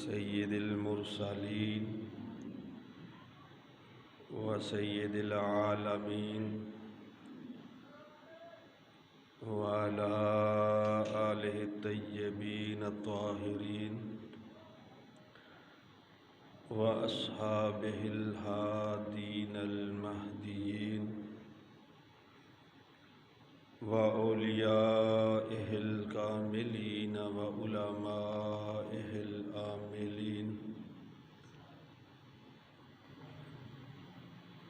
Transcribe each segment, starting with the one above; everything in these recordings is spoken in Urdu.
سید المرسلین و سید العالمین وعلی آلہ الطیبین الطاہرین و اصحابہ الہادین المہدیین و اولیائہ الکاملین و علمائہ العاملین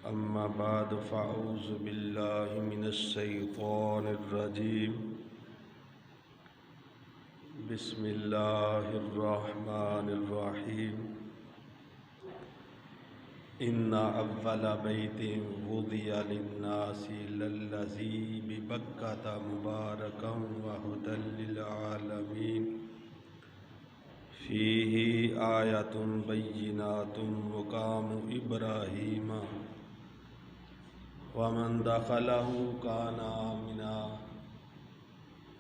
اما بعد فاعوذ باللہ من الشیطان الرجیم بسم اللہ الرحمن الرحیم ان اول بیت وضع للناس للذی ببکۃ مبارکا وہدی للعالمین فیہ آیات بینات مقام ابراہیم ومن دخلہ کان آمنا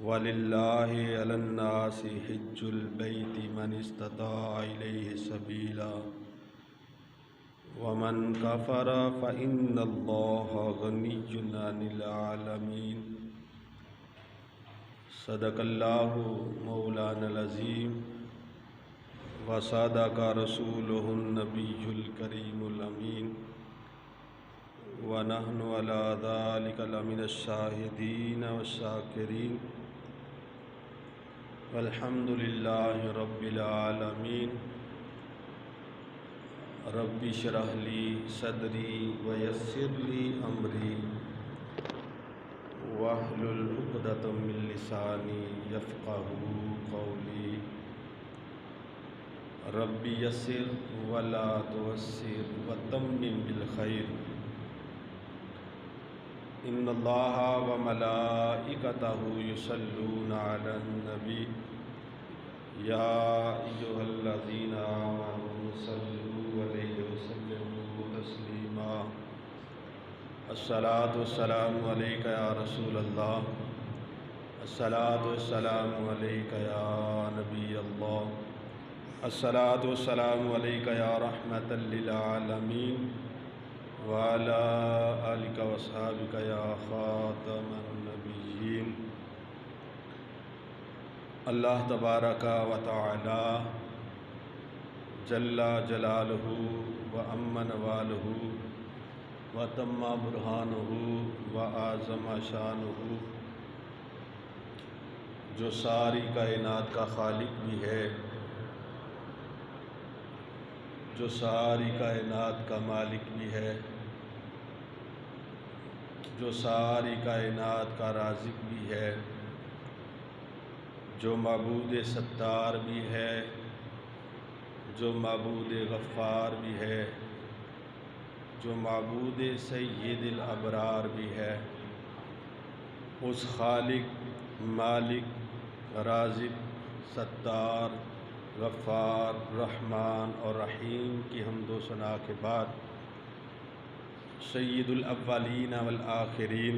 وللہ علی الناس حج البیت من استطاع الیہ سبیلا ومن کفر فإن اللہ غنی عن العالمین صدق اللہ مولانا العظیم وصدق رسولہ النبی الکریم الامین ونحن علی ذلک لمن الشاہدین والشاکرین والحمد للہ رب العالمین رب اشرح لی صدری ویسر لی امری واحلل عقدۃ من لسانی یفقہوا قولی رب یسر ولا تعسر وتمم بالخیر ان اللہ وملائکتہ یصلون علی النبی یا ایھا الذین آمنوا صلوا علیہ وسلموا تسلیما الصلاۃ والسلام علیک یا رسول اللہ الصلاۃ والسلام علیک یا نبی اللہ الصلاۃ والسلام علیک یا رحمۃ للعالمین وعلی آلک واصحابک یا خاتم النبیین اللہ تبارک و تعالی جل جلالہ و عم نوالہ و تم برہانہ و اعظم شانہ، جو ساری کائنات کا خالق بھی ہے، جو ساری کائنات کا مالک بھی ہے، جو ساری کائنات کا رازق بھی ہے، جو معبود ستار بھی ہے، جو معبود غفار بھی ہے، جو معبود سید الابرار بھی ہے، اس خالق، مالک، رازق، ستار، غفار، رحمان اور رحیم کی حمد و ثنا کے بعد سید الاولین والآخرین،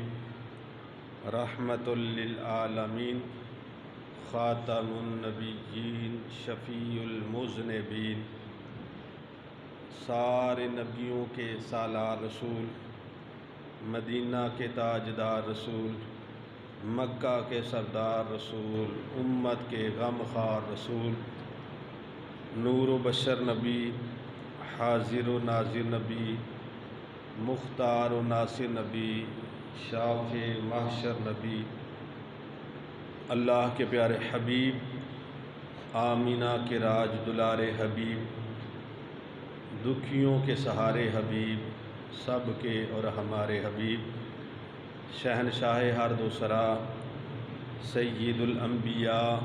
رحمت للعالمین، خاتم النبیین، شفیع المذنبین، سارے نبیوں کے سالار رسول، مدینہ کے تاجدار رسول، مکہ کے سردار رسول، امت کے غمخوار رسول، نور و بشر نبی، حاضر و ناظر نبی، مختار و ناصر نبی، شافع محشر نبی، اللہ کے پیارے حبیب، آمینہ کے راج دلارے حبیب، دکھیوں کے سہارے حبیب، سب کے اور ہمارے حبیب، شہنشاہ ہر دو سرا، سید الانبیاء،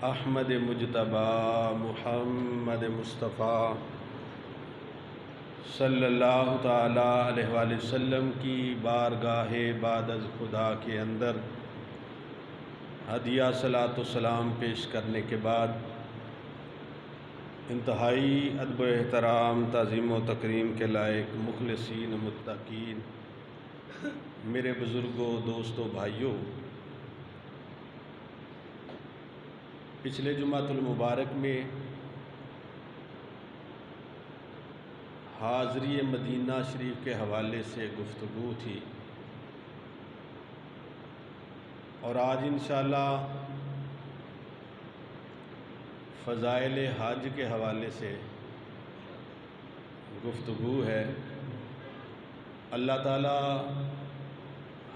احمد مجتبیٰ محمد مصطفیٰ صلی اللہ تعالیٰ علیہ وآلہ وسلم کی بارگاہ بعد از خدا کے اندر ہدیہ صلاۃ و سلام پیش کرنے کے بعد انتہائی ادب و احترام، تعظیم و تکریم کے لائق مخلصین متقین میرے بزرگوں، دوستوں، بھائیوں، پچھلے جمعۃ المبارک میں حاضری مدینہ شریف کے حوالے سے گفتگو تھی، اور آج انشاءاللہ فضائل حج کے حوالے سے گفتگو ہے۔ اللہ تعالی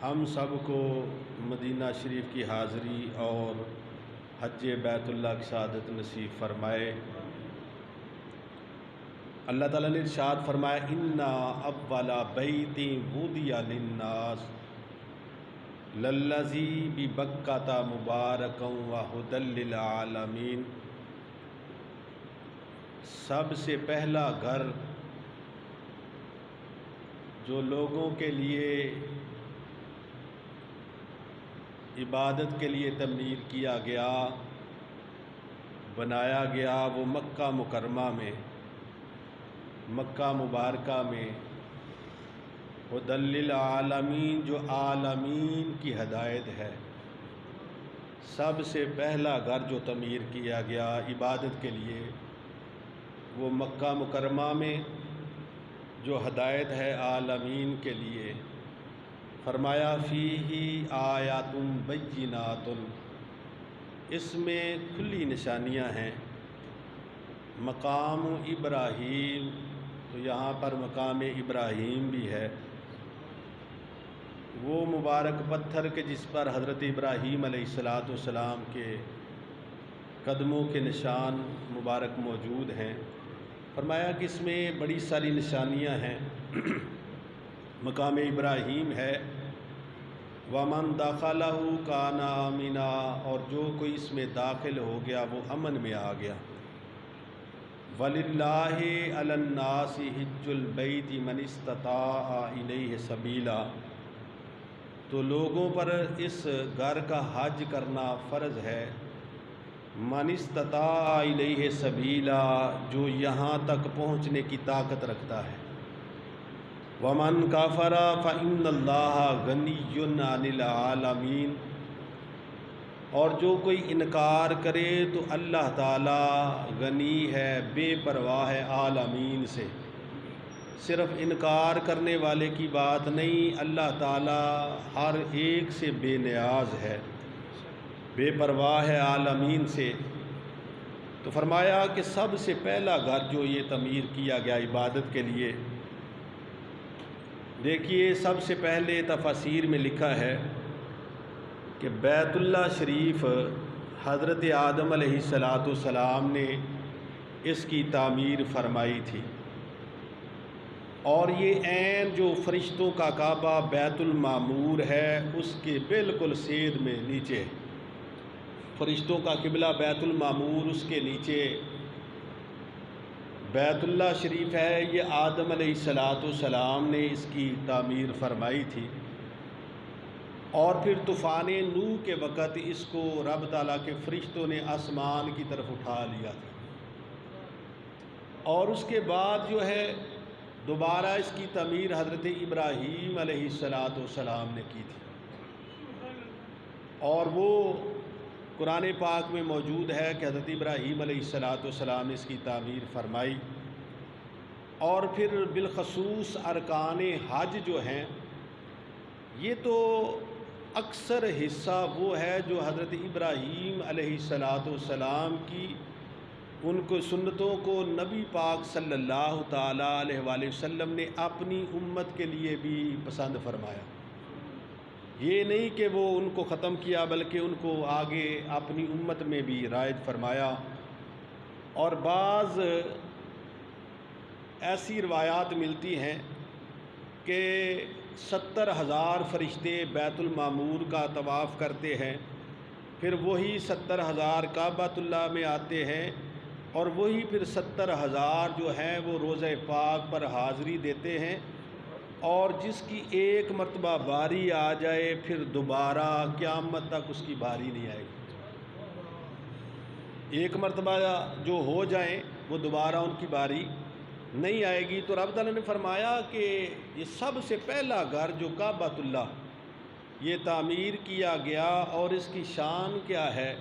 ہم سب کو مدینہ شریف کی حاضری اور حج بیت اللہ کی سعادت نصیب فرمائے۔ اللہ تعالیٰ نے ارشاد فرمایا اِنَّا أَوَّلَ بَيْتٍ وُضِعَ لِلنَّاسِ لَلَّذِي بِبَكَّةَ مُبَارَكًا وَهُدًى لِلْعَالَمِينَ، سب سے پہلا گھر جو لوگوں کے لیے عبادت کے لیے تعمیر کیا گیا، بنایا گیا، وہ مکہ مکرمہ میں، مکہ مبارکہ میں، ہدی للعالمین، جو عالمین کی ہدایت ہے۔ سب سے پہلا گھر جو تعمیر کیا گیا عبادت کے لیے وہ مکہ مکرمہ میں، جو ہدایت ہے عالمین کے لیے۔ فرمایا فیہ آیات بینات، اس میں کھلی نشانیاں ہیں۔ مقام ابراہیم، تو یہاں پر مقام ابراہیم بھی ہے، وہ مبارک پتھر کے جس پر حضرت ابراہیم علیہ السلام کے قدموں کے نشان مبارک موجود ہیں۔ فرمایا کہ اس میں بڑی ساری نشانیاں ہیں۔ مقام ابراہیم ہے، وَمَن دَخَلَهُ كَانَ آمِنًا، اور جو کوئی اس میں داخل ہو گیا وہ امن میں آ گیا۔ وَلِلَّهِ عَلَى النَّاسِ حِجُّ الْبَيْتِ مَنِ اسْتَطَاعَ إِلَيْهِ سَبِيلًا، تو لوگوں پر اس گھر کا حج کرنا فرض ہے۔ من استطاع الیہ سبیلا، جو یہاں تک پہنچنے کی طاقت رکھتا ہے۔ ومن کفر فإن اللہ غنی عن العالمین، اور جو کوئی انکار کرے تو اللہ تعالی غنی ہے، بے پرواہ ہے عالمین سے۔ صرف انکار کرنے والے کی بات نہیں، اللہ تعالی ہر ایک سے بے نیاز ہے، بے پرواہ ہے عالمین سے۔ تو فرمایا کہ سب سے پہلا گھر جو یہ تعمیر کیا گیا عبادت کے لیے، دیکھیے سب سے پہلے تفاسیر میں لکھا ہے کہ بیت اللہ شریف حضرت آدم علیہ السلام نے اس کی تعمیر فرمائی تھی، اور یہ عین جو فرشتوں کا کعبہ بیت المعمور ہے اس کے بالکل سید میں نیچے، فرشتوں کا قبلہ بیت المعمور، اس کے نیچے بیت اللہ شریف ہے۔ یہ آدم علیہ السلام نے اس کی تعمیر فرمائی تھی، اور پھر طوفان نوح کے وقت اس کو رب تعالیٰ کے فرشتوں نے آسمان کی طرف اٹھا لیا تھا، اور اس کے بعد جو ہے دوبارہ اس کی تعمیر حضرت ابراہیم علیہ السلام نے کی تھی، اور وہ قرآن پاک میں موجود ہے کہ حضرت ابراہیم علیہ السلام نے اس کی تعمیر فرمائی۔ اور پھر بالخصوص ارکان حج جو ہیں، یہ تو اکثر حصہ وہ ہے جو حضرت ابراہیم علیہ السلام کی ان کو سنتوں کو نبی پاک صلی اللہ تعالیٰ علیہ وآلہ وسلم نے اپنی امت کے لیے بھی پسند فرمایا۔ یہ نہیں کہ وہ ان کو ختم کیا، بلکہ ان کو آگے اپنی امت میں بھی رائج فرمایا۔ اور بعض ایسی روایات ملتی ہیں کہ 70,000 فرشتے بیت المعمور کا طواف کرتے ہیں، پھر وہی 70,000 کعبۃ اللہ میں آتے ہیں، اور وہی پھر 70,000 جو ہیں وہ روضہ پاک پر حاضری دیتے ہیں، اور جس کی ایک مرتبہ باری آ جائے پھر دوبارہ قیامت تک اس کی باری نہیں آئے گی۔ ایک مرتبہ جو ہو جائیں وہ دوبارہ ان کی باری نہیں آئے گی۔ تو رب تعالیٰ نے فرمایا کہ یہ سب سے پہلا گھر جو کعبۃ اللہ یہ تعمیر کیا گیا، اور اس کی شان کیا ہے؟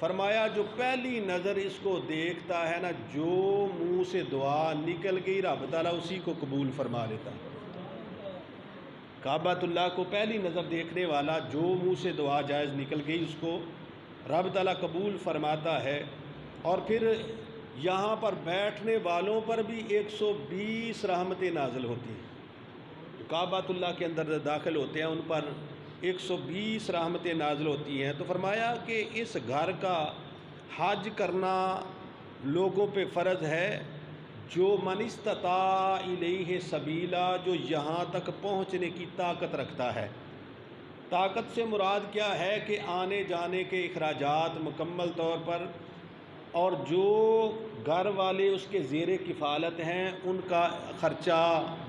فرمایا جو پہلی نظر اس کو دیکھتا ہے نا، جو منہ سے دعا نکل گئی رب تعالیٰ اسی کو قبول فرما لیتا ہے۔ کعبۃ اللہ کو پہلی نظر دیکھنے والا جو منہ سے دعا جائز نکل گئی اس کو رب تعالیٰ قبول فرماتا ہے۔ اور پھر یہاں پر بیٹھنے والوں پر بھی 120 رحمتیں نازل ہوتی ہیں۔ کعبۃ اللہ کے اندر داخل ہوتے ہیں ان پر 120 رحمتیں نازل ہوتی ہیں۔ تو فرمایا کہ اس گھر کا حج کرنا لوگوں پہ فرض ہے، جو من استطاع الیہ سبیلا، جو یہاں تک پہنچنے کی طاقت رکھتا ہے۔ طاقت سے مراد کیا ہے کہ آنے جانے کے اخراجات مکمل طور پر، اور جو گھر والے اس کے زیر کفالت ہیں ان کا خرچہ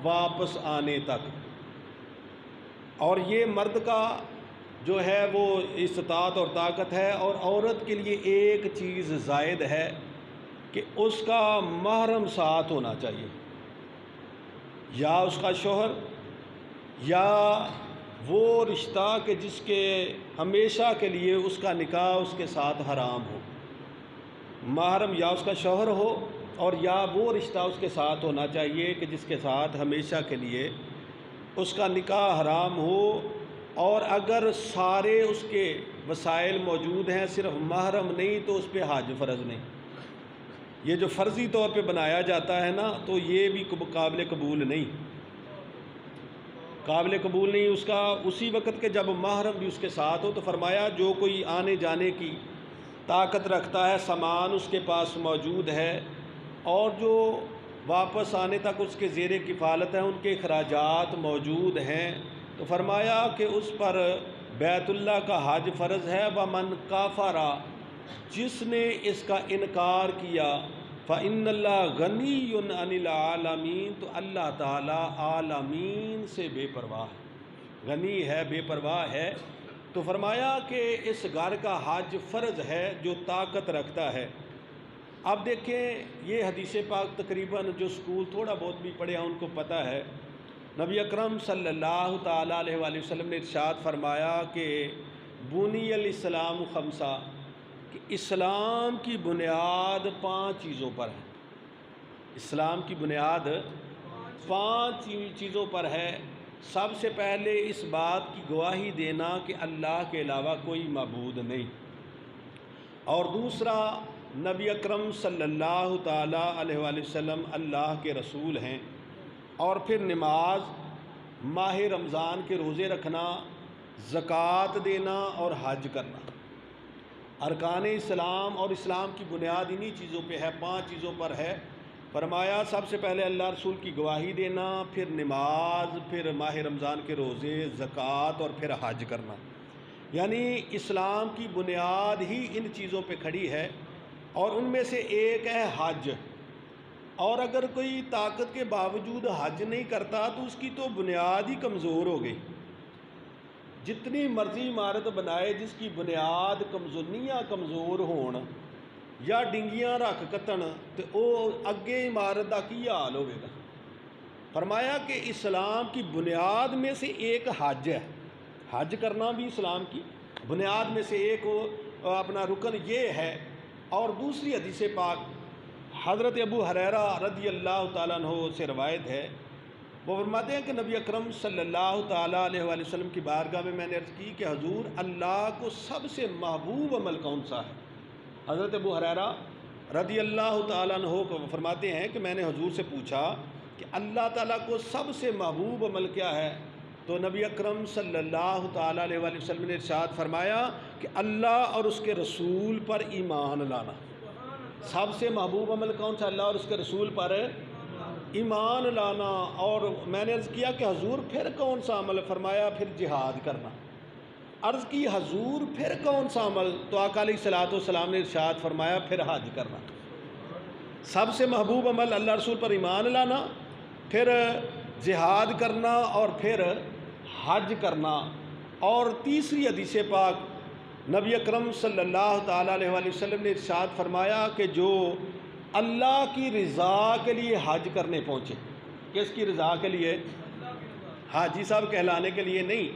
واپس آنے تک۔ اور یہ مرد کا جو ہے وہ استطاعت اور طاقت ہے، اور عورت کے لیے ایک چیز زائد ہے کہ اس کا محرم ساتھ ہونا چاہیے، یا اس کا شوہر یا وہ رشتہ کہ جس کے ہمیشہ کے لیے اس کا نکاح اس کے ساتھ حرام ہو۔ محرم یا اس کا شوہر ہو اور یا وہ رشتہ اس کے ساتھ ہونا چاہیے کہ جس کے ساتھ ہمیشہ کے لیے اس کا نکاح حرام ہو۔ اور اگر سارے اس کے وسائل موجود ہیں، صرف محرم نہیں، تو اس پہ حج فرض نہیں۔ یہ جو فرضی طور پہ بنایا جاتا ہے نا، تو یہ بھی قابل قبول نہیں، قابل قبول نہیں اس کا اسی وقت کہ جب محرم بھی اس کے ساتھ ہو۔ تو فرمایا جو کوئی آنے جانے کی طاقت رکھتا ہے، سامان اس کے پاس موجود ہے، اور جو واپس آنے تک اس کے زیر کفالت ہیں، ان کے اخراجات موجود ہیں، تو فرمایا کہ اس پر بیت اللہ کا حج فرض ہے۔ وَمَنْ كَفَرَ، جس نے اس کا انکار کیا، فَإِنَّ اللَّهَ غَنِيٌّ عَنِ الْعَالَمِينَ، تو اللہ تعالیٰ عالمین سے بے پرواہ ہے، غنی ہے، بے پرواہ ہے۔ تو فرمایا کہ اس گھر کا حج فرض ہے جو طاقت رکھتا ہے۔ اب دیکھیں یہ حدیث پاک تقریباً جو اسکول تھوڑا بہت بھی پڑھے ہیں ان کو پتہ ہے۔ نبی اکرم صلی اللہ تعالیٰ علیہ وآلہ وسلم نے ارشاد فرمایا کہ بنی الاسلام خمسہ، کہ اسلام کی بنیاد 5 چیزوں پر ہے۔ اسلام کی بنیاد 5 چیزوں پر ہے۔ سب سے پہلے اس بات کی گواہی دینا کہ اللہ کے علاوہ کوئی معبود نہیں، اور دوسرا نبی اکرم صلی اللہ تعالیٰ علیہ وآلہ وسلم اللہ کے رسول ہیں، اور پھر نماز، ماہ رمضان کے روزے رکھنا، زکوٰۃ دینا اور حج کرنا۔ ارکان اسلام اور اسلام کی بنیاد انہی چیزوں پہ ہے، 5 چیزوں پر ہے۔ فرمایا سب سے پہلے اللہ رسول کی گواہی دینا، پھر نماز، پھر ماہ رمضان کے روزے، زکوٰۃ، اور پھر حج کرنا۔ یعنی اسلام کی بنیاد ہی ان چیزوں پہ کھڑی ہے، اور ان میں سے ایک ہے حج۔ اور اگر کوئی طاقت کے باوجود حج نہیں کرتا تو اس کی تو بنیاد ہی کمزور ہو گئی۔ جتنی مرضی عمارت بنائے، جس کی بنیاد کمزوریاں کمزور ہون یا ڈنگیاں رکھ کتن، تو وہ اگے عمارت کا کی حال ہوئے گا۔ فرمایا کہ اسلام کی بنیاد میں سے ایک حج ہے، حج کرنا بھی اسلام کی بنیاد میں سے ایک اپنا رکن یہ ہے۔ اور دوسری حدیث پاک حضرت ابو ہریرہ رضی اللہ تعالیٰ عنہ سے روایت ہے، وہ فرماتے ہیں کہ نبی اکرم صلی اللہ تعالیٰ علیہ وآلہ وسلم کی بارگاہ میں نے عرض کی کہ حضور اللہ کو سب سے محبوب عمل کون سا ہے؟ حضرت ابو ہریرہ رضی اللہ تعالیٰ عنہ کو فرماتے ہیں کہ میں نے حضور سے پوچھا کہ اللہ تعالیٰ کو سب سے محبوب عمل کیا ہے؟ تو نبی اکرم صلی اللہ تعالیٰ علیہ وآلہ وسلم نے ارشاد فرمایا کہ اللہ اور اس کے رسول پر ایمان لانا۔ سب سے محبوب عمل کون سا؟ اللہ اور اس کے رسول پر ایمان لانا۔ اور میں نے عرض کیا کہ حضور پھر کون سا عمل؟ فرمایا پھر جہاد کرنا۔ عرض کی حضور پھر کون سا عمل؟ تو آقا علیہ الصلوۃ والسلام نے ارشاد فرمایا پھر حج کرنا۔ سب سے محبوب عمل اللہ رسول پر ایمان لانا، پھر جہاد کرنا، اور پھر حج کرنا۔ اور تیسری حدیث پاک نبی اکرم صلی اللہ تعالیٰ علیہ وآلہ وسلم نے ارشاد فرمایا کہ جو اللہ کی رضا کے لیے حج کرنے پہنچے، کس کی رضا کے لیے؟ حاجی صاحب کہلانے کے لیے نہیں۔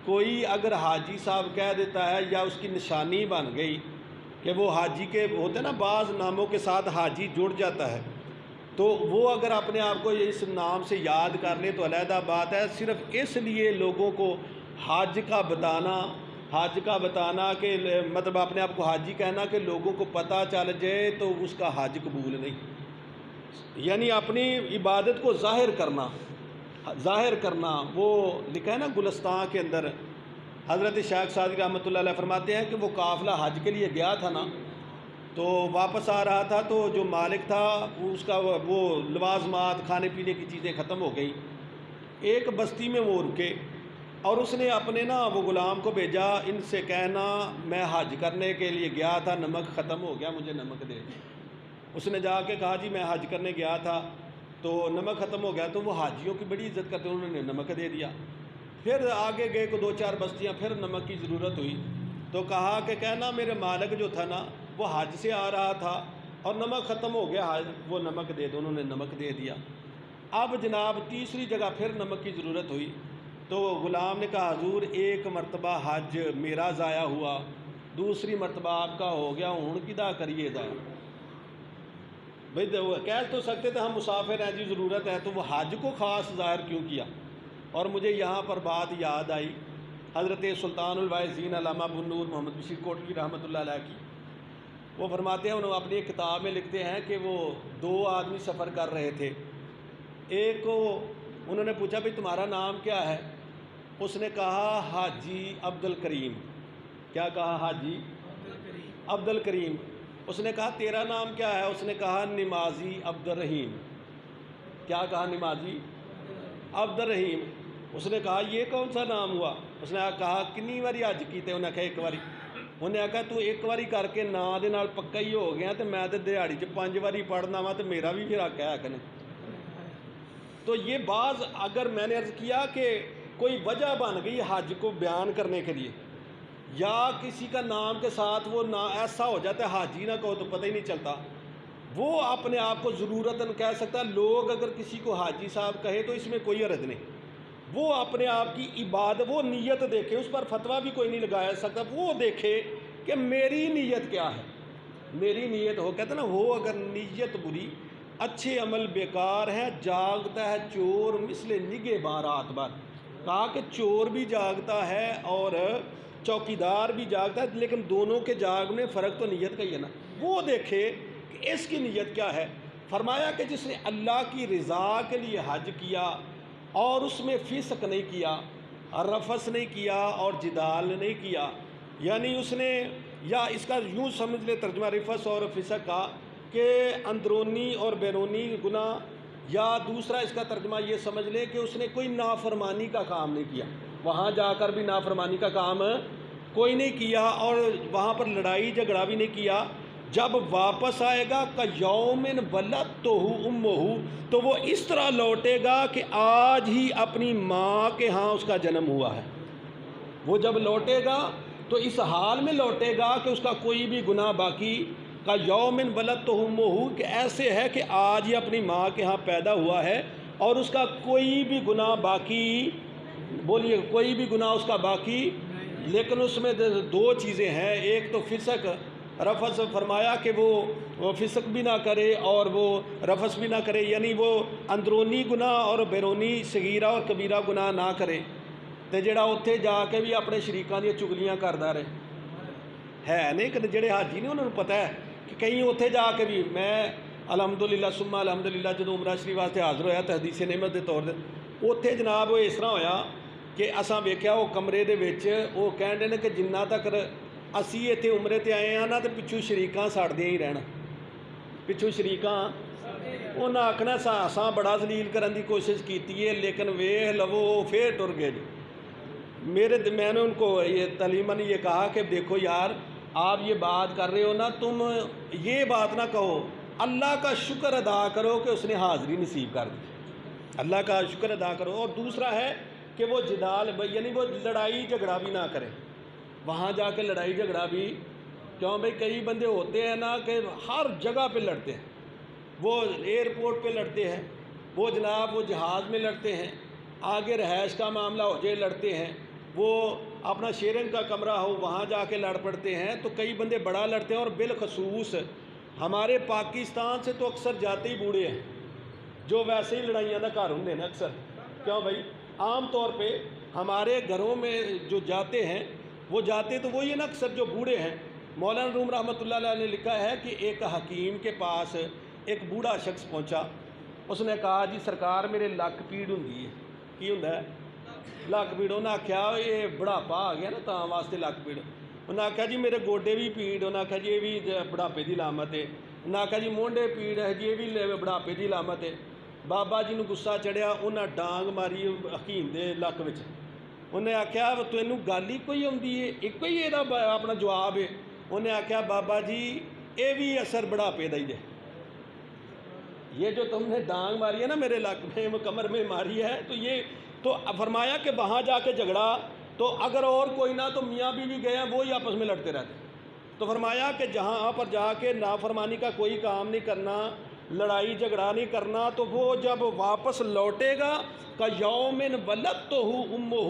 کوئی اگر حاجی صاحب کہہ دیتا ہے یا اس کی نشانی بن گئی کہ وہ حاجی کے ہوتے ہیں نا بعض ناموں کے ساتھ حاجی جڑ جاتا ہے، تو وہ اگر اپنے آپ کو اس نام سے یاد کر لے تو علیحدہ بات ہے۔ صرف اس لیے لوگوں کو حج کا بتانا کہ مطلب اپنے آپ کو حاجی کہنا کہ لوگوں کو پتہ چل جائے تو اس کا حج قبول نہیں، یعنی اپنی عبادت کو ظاہر کرنا۔ وہ لکھا ہے نا گلستان کے اندر، حضرت شیخ سعدی رحمۃ اللہ علیہ فرماتے ہیں کہ وہ قافلہ حج کے لیے گیا تھا نا، تو واپس آ رہا تھا تو جو مالک تھا اس کا وہ لوازمات کھانے پینے کی چیزیں ختم ہو گئیں۔ ایک بستی میں وہ رکے اور اس نے اپنے وہ غلام کو بھیجا، ان سے کہنا میں حج کرنے کے لیے گیا تھا، نمک ختم ہو گیا، مجھے نمک دے دیں۔ اس نے جا کے کہا جی میں حج کرنے گیا تھا تو نمک ختم ہو گیا، تو وہ حاجیوں کی بڑی عزت کرتے، انہوں نے نمک دے دیا۔ پھر آگے گئے کو 2-4 بستیاں، پھر نمک کی ضرورت ہوئی تو کہا کہ کہنا میرے مالک جو تھا نا وہ حج سے آ رہا تھا اور نمک ختم ہو گیا، وہ نمک دے دو، انہوں نے نمک دے دیا۔ اب جناب تیسری جگہ پھر نمک کی ضرورت ہوئی تو غلام نے کہا حضور ایک مرتبہ حج میرا ضائع ہوا، دوسری مرتبہ آپ کا ہو گیا، ہوں کدا کریے ضائع؟ بھائی کہہ تو سکتے تھے ہم مسافر ہیں جی، ضرورت ہے، تو وہ حج کو خاص ظاہر کیوں کیا؟ اور مجھے یہاں پر بات یاد آئی حضرت سلطان الواعظین علامہ ابو النور محمد بشیر کوٹلی رحمۃ اللہ علیہ کی۔ وہ فرماتے ہیں، انہوں اپنی ایک کتاب میں لکھتے ہیں کہ وہ 2 آدمی سفر کر رہے تھے۔ ایک کو انہوں نے پوچھا بھائی تمہارا نام کیا ہے؟ اس نے کہا حاجی عبد الکریم۔ کیا کہا؟ حاجی عبد الکریم۔ اس نے کہا تیرا نام کیا ہے؟ اس نے کہا نمازی عبد الرحیم۔ کیا کہا؟ نمازی عبد الرحیم۔ اس نے کہا یہ کون سا نام ہوا؟ اس نے کہا کنی واری حج کیتے؟ انہیں کہا 1 واری۔ انہیں کہا تو 1 واری کر کے نا دے نال پکا ہی ہو گیا، تو میں تو دیہڑی 5 واری پڑھنا وا، تو میرا بھی پھر حق ہے کہ نہیں؟ تو یہ بعض اگر میں نے عرض کیا کہ کوئی وجہ بن گئی حج کو بیان کرنے کے لیے، یا کسی کا نام کے ساتھ وہ ایسا ہو جاتا ہے حاجی نہ کہو تو پتہ ہی نہیں چلتا، وہ اپنے آپ کو ضرورتاً کہہ سکتا ہے۔ لوگ اگر کسی کو حاجی صاحب کہے تو اس میں کوئی حرج نہیں، وہ اپنے آپ کی عبادت، وہ نیت دیکھے، اس پر فتویٰ بھی کوئی نہیں لگایا سکتا، وہ دیکھے کہ میری نیت کیا ہے، میری نیت ہو، کہتے ہیں نا ہو اگر نیت بری اچھے عمل بیکار ہے، جاگتا ہے چور مثل نگہ رات بھر۔ کہا کہ چور بھی جاگتا ہے اور چوکیدار بھی جاگتا ہے، لیکن دونوں کے جاگ میں فرق تو نیت کا ہی ہے نا، وہ دیکھے کہ اس کی نیت کیا ہے۔ فرمایا کہ جس نے اللہ کی رضا کے لیے حج کیا اور اس میں فسق نہیں کیا، رفث نہیں کیا اور جدال نہیں کیا، یعنی اس نے، یا اس کا یوں سمجھ لے ترجمہ رفث اور فسق کا کہ اندرونی اور بیرونی گناہ، یا دوسرا اس کا ترجمہ یہ سمجھ لے کہ اس نے کوئی نافرمانی کا کام نہیں کیا، وہاں جا کر بھی نافرمانی کا کام کوئی نہیں کیا اور وہاں پر لڑائی جھگڑا بھی نہیں کیا۔ جب واپس آئے گا کیوم ولدتہ امہ، تو وہ اس طرح لوٹے گا کہ آج ہی اپنی ماں کے ہاں اس کا جنم ہوا ہے۔ وہ جب لوٹے گا تو اس حال میں لوٹے گا کہ اس کا کوئی بھی گناہ باقی، کا یوم ولدتہ امہ، کہ ایسے ہے کہ آج ہی اپنی ماں کے ہاں پیدا ہوا ہے اور اس کا کوئی بھی گناہ باقی، بولیے کوئی بھی گناہ اس کا باقی، لیکن اس میں 2 چیزیں ہیں، ایک تو فسق، رفث، فرمایا کہ وہ فسق بھی نہ کرے اور وہ رفث بھی نہ کرے، یعنی وہ اندرونی گناہ اور بیرونی صغیرہ اور کبیرہ گناہ نہ کرے، تو جڑا اتنے جا کے بھی اپنے شریکاں دی چگلیاں کردا رہے ہے نہیں کہ جڑے حاجی نے انہوں نے پتہ ہے کہ کہیں اتنے جا کے بھی، میں الحمدللہ ثم الحمدللہ جدوں عمرہ شریف واسطے حاضر ہویا تو حدیث نعمت دے طور تے اتنے جناب وہ اس طرح ہویا کہ اساں ویکھیا وہ کمرے دے وچ وہ کہندے نے کہ جنہ تک اسی اتنے عمرے تے آئے ہیں نا تو پچھوں شریکاں سڑدیاں ہی رہنا، پچھوں شریکاں انہاں آکھنا اساں بڑا ذلیل کرن دی کوشش کیتی ہے لیکن ویکھ لو پھر ٹر گئے جی۔ میں نے ان کو یہ تعلیماً یہ کہا کہ دیکھو یار آپ یہ بات کر رہے ہو نا، تم یہ بات نہ کہو، اللہ کا شکر ادا کرو کہ اس نے حاضری نصیب کر دی، اللہ کا شکر ادا کرو۔ اور دوسرا ہے کہ وہ جدال، یعنی وہ لڑائی جھگڑا بھی نہ کرے، وہاں جا کے لڑائی جھگڑا بھی کیوں؟ بھائی کئی بندے ہوتے ہیں نا کہ ہر جگہ پہ لڑتے ہیں، وہ ایئرپورٹ پہ لڑتے ہیں، وہ جناب وہ جہاز میں لڑتے ہیں، آگے رہائش کا معاملہ ہو جائے لڑتے ہیں، وہ اپنا شیرنگ کا کمرہ ہو وہاں جا کے لڑ پڑتے ہیں، تو کئی بندے بڑا لڑتے ہیں، اور بالخصوص ہمارے پاکستان سے تو اکثر جاتے ہی بوڑھے ہیں جو ویسے ہی لڑائیاں نہ گھر ہوں نا اکثر. کیوں بھائی؟ عام طور پہ ہمارے گھروں میں جو جاتے ہیں وہ جاتے تو وہی ہیں نا اکثر جو بوڑھے ہیں. مولانا روم رحمۃ اللہ علیہ نے لکھا ہے کہ ایک حکیم کے پاس ایک بوڑھا شخص پہنچا. اس نے کہا جی سرکار میرے لک پیڑ ہوندی ہے. کی ہوندا ہے؟ لک پیڑ. انہیں آخیا یہ بڑھاپا آ گیا نا تاں واسطے لک پیڑ. انہیں آخیا جی میرے گوڈے بھی پیڑ. انہیں آخیا جی یہ بھی بڑھاپے کی علامت ہے. انہیں آخیا جی مونڈے پیڑ ہے جی یہ بھی بڑھاپے کی علامت ہے. بابا جی نو غصہ چڑھیا، انہیں ڈانگ ماری حکیم دے لک وچ. انہیں آخیا تینوں گل ہی کوئی آتی ہے، ایک ہی یہ اپنا جواب ہے. انہیں آخیا بابا جی یہ بھی اثر بڑھاپے دا ہی ہے. یہ جو تم نے ڈانگ ماری ہے نا میرے لک میں کمر میں ماری ہے، تو یہ تو فرمایا کہ وہاں جا کے جھگڑا تو اگر اور کوئی نہ تو میاں بیوی گئے ہیں وہی آپس میں لڑتے رہتے. تو فرمایا کہ جہاں پر جا کے نافرمانی کا کوئی کام نہیں کرنا، لڑائی جھگڑا نہیں کرنا، تو وہ جب واپس لوٹے گا کہ یومن ولدتہ امہ،